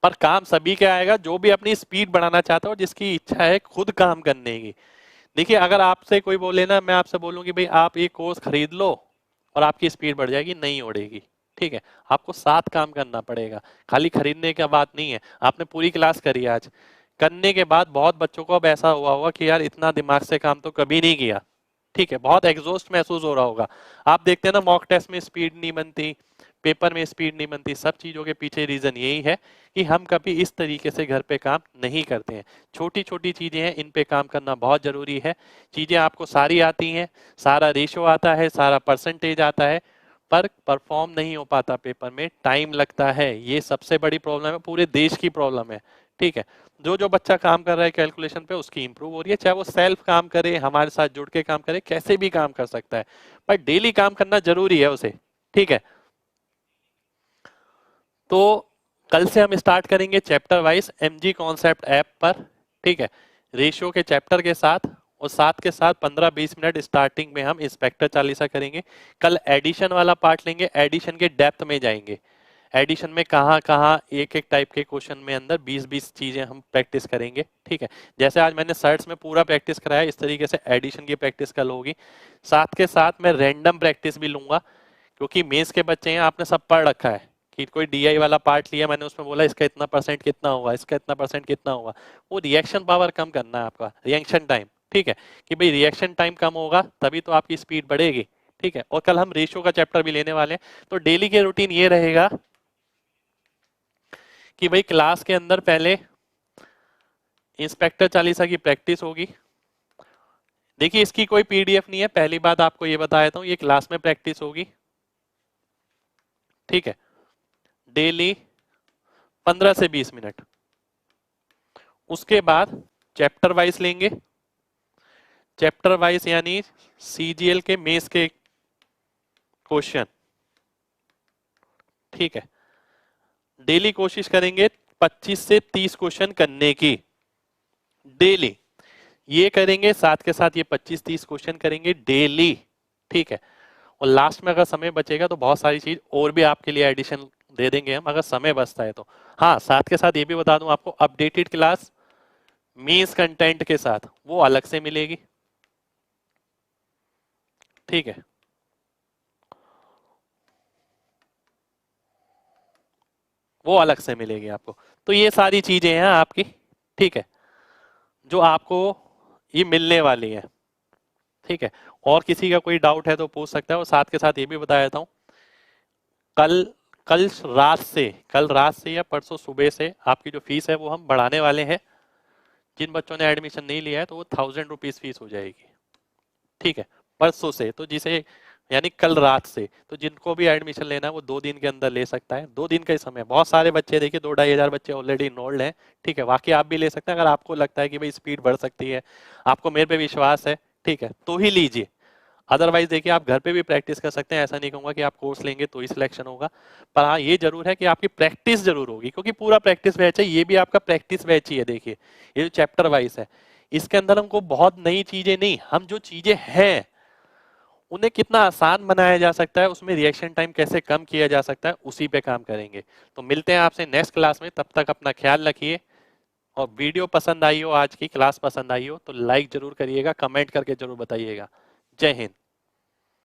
पर काम सभी के आएगा जो भी अपनी स्पीड बढ़ाना चाहता है और जिसकी इच्छा है खुद काम करने की। देखिए अगर आपसे कोई बोले ना, मैं आपसे बोलूं कि भाई आप ये कोर्स खरीद लो और आपकी स्पीड बढ़ जाएगी, नहीं उड़ेगी, ठीक है। आपको साथ काम करना पड़ेगा, खाली खरीदने का बात नहीं है। आपने पूरी क्लास करी आज, करने के बाद बहुत बच्चों को अब ऐसा हुआ होगा कि यार इतना दिमाग से काम तो कभी नहीं किया, ठीक है। बहुत एग्जॉस्ट महसूस हो रहा होगा। आप देखते हैं ना मॉक टेस्ट में स्पीड नहीं बनती, पेपर में स्पीड नहीं बनती, सब चीजों के पीछे रीजन यही है कि हम कभी इस तरीके से घर पे काम नहीं करते हैं। छोटी छोटी चीजें हैं, इन पे काम करना बहुत जरूरी है। चीजें आपको सारी आती हैं, सारा रेशो आता है, सारा परसेंटेज आता है, पर परफॉर्म नहीं हो पाता पेपर में, टाइम लगता है। ये सबसे बड़ी प्रॉब्लम है, पूरे देश की प्रॉब्लम है, ठीक है। जो जो बच्चा काम कर रहा है कैलकुलेशन पे उसकी इंप्रूव हो रही है, चाहे वो सेल्फ काम करे, हमारे साथ जुड़ के काम करे, कैसे भी काम कर सकता है, पर डेली काम करना जरूरी है उसे, ठीक है। तो कल से हम स्टार्ट करेंगे chapter wise MG concept app पर, ठीक है, रेशियो के चैप्टर के साथ। और साथ के साथ 15-20 मिनट स्टार्टिंग में हम इंस्पेक्टर चालीसा करेंगे। कल एडिशन वाला पार्ट लेंगे, एडिशन के डेप्थ में जाएंगे। एडिशन में कहाँ कहाँ एक एक टाइप के क्वेश्चन में अंदर 20-20 चीजें हम प्रैक्टिस करेंगे, ठीक है। जैसे आज मैंने सर्ट्स में पूरा प्रैक्टिस कराया, इस तरीके से एडिशन की प्रैक्टिस कल होगी। साथ के साथ मैं रैंडम प्रैक्टिस भी लूंगा, क्योंकि मेंस के बच्चे हैं, आपने सब पढ़ रखा है कि कोई डीआई वाला पार्ट लिया, मैंने उसमें बोला इसका इतना परसेंट कितना होगा, इसका इतना परसेंट कितना होगा। वो रिएक्शन पावर कम करना है आपका, रिएक्शन टाइम, ठीक है। कि भाई रिएक्शन टाइम कम होगा तभी तो आपकी स्पीड बढ़ेगी, ठीक है। और कल हम रेशियो का चैप्टर भी लेने वाले हैं। तो डेली के रूटीन ये रहेगा कि भाई क्लास के अंदर पहले इंस्पेक्टर चालीसा की प्रैक्टिस होगी। देखिए इसकी कोई पीडीएफ नहीं है, पहली बात आपको ये बता देता हूँ, ये क्लास में प्रैक्टिस होगी, ठीक है। डेली 15 से 20 मिनट। उसके बाद चैप्टर वाइज लेंगे, चैप्टर वाइज यानी सीजीएल के मेंस के क्वेश्चन, ठीक है, डेली कोशिश करेंगे 25 से 30 क्वेश्चन करने की, डेली ये करेंगे, साथ के साथ ये 25-30 क्वेश्चन करेंगे डेली। ठीक है, और लास्ट में अगर समय बचेगा तो बहुत सारी चीज और भी आपके लिए एडिशन दे देंगे हम, अगर समय बचता है तो। हाँ, साथ के साथ ये भी बता दूं आपको, अपडेटेड क्लास मीन्स कंटेंट के साथ वो अलग से मिलेगी। ठीक है, वो अलग से मिलेगी आपको। तो ये सारी चीजें हैं आपकी, ठीक है, जो आपको ये मिलने वाली है। ठीक है, और किसी का कोई डाउट है तो पूछ सकता है। और साथ के साथ ये भी बता देता हूँ, कल कल कल रात से या परसों सुबह से आपकी जो फीस है वो हम बढ़ाने वाले हैं। जिन बच्चों ने एडमिशन नहीं लिया है तो वो 1000 रुपीज फीस हो जाएगी। ठीक है, परसों से, तो जिसे यानी कल रात से, तो जिनको भी एडमिशन लेना है वो 2 दिन के अंदर ले सकता है। 2 दिन का ही समय, बहुत सारे बच्चे, देखिए 2-2,500 बच्चे ऑलरेडी इनरोल्ड हैं। ठीक है, वाकई आप भी ले सकते हैं अगर आपको लगता है कि भाई स्पीड बढ़ सकती है, आपको मेरे पे विश्वास है, ठीक है, तो ही लीजिए। अदरवाइज देखिए आप घर पे भी प्रैक्टिस कर सकते हैं, ऐसा नहीं कहूंगा कि आप कोर्स लेंगे तो ही सिलेक्शन होगा। पर हाँ, ये जरूर है कि आपकी प्रैक्टिस जरूर होगी, क्योंकि पूरा प्रैक्टिस बैच है, ये भी आपका प्रैक्टिस बैच ही है। देखिए ये जो चैप्टर वाइज है, इसके अंदर हमको बहुत नई चीजें नहीं, हम जो चीजें हैं उन्हें कितना आसान बनाया जा सकता है, उसमें रिएक्शन टाइम कैसे कम किया जा सकता है, उसी पे काम करेंगे। तो मिलते हैं आपसे नेक्स्ट क्लास में, तब तक अपना ख्याल रखिए। और वीडियो पसंद आई हो, आज की क्लास पसंद आई हो तो लाइक जरूर करिएगा, कमेंट करके जरूर बताइएगा। जय हिंद।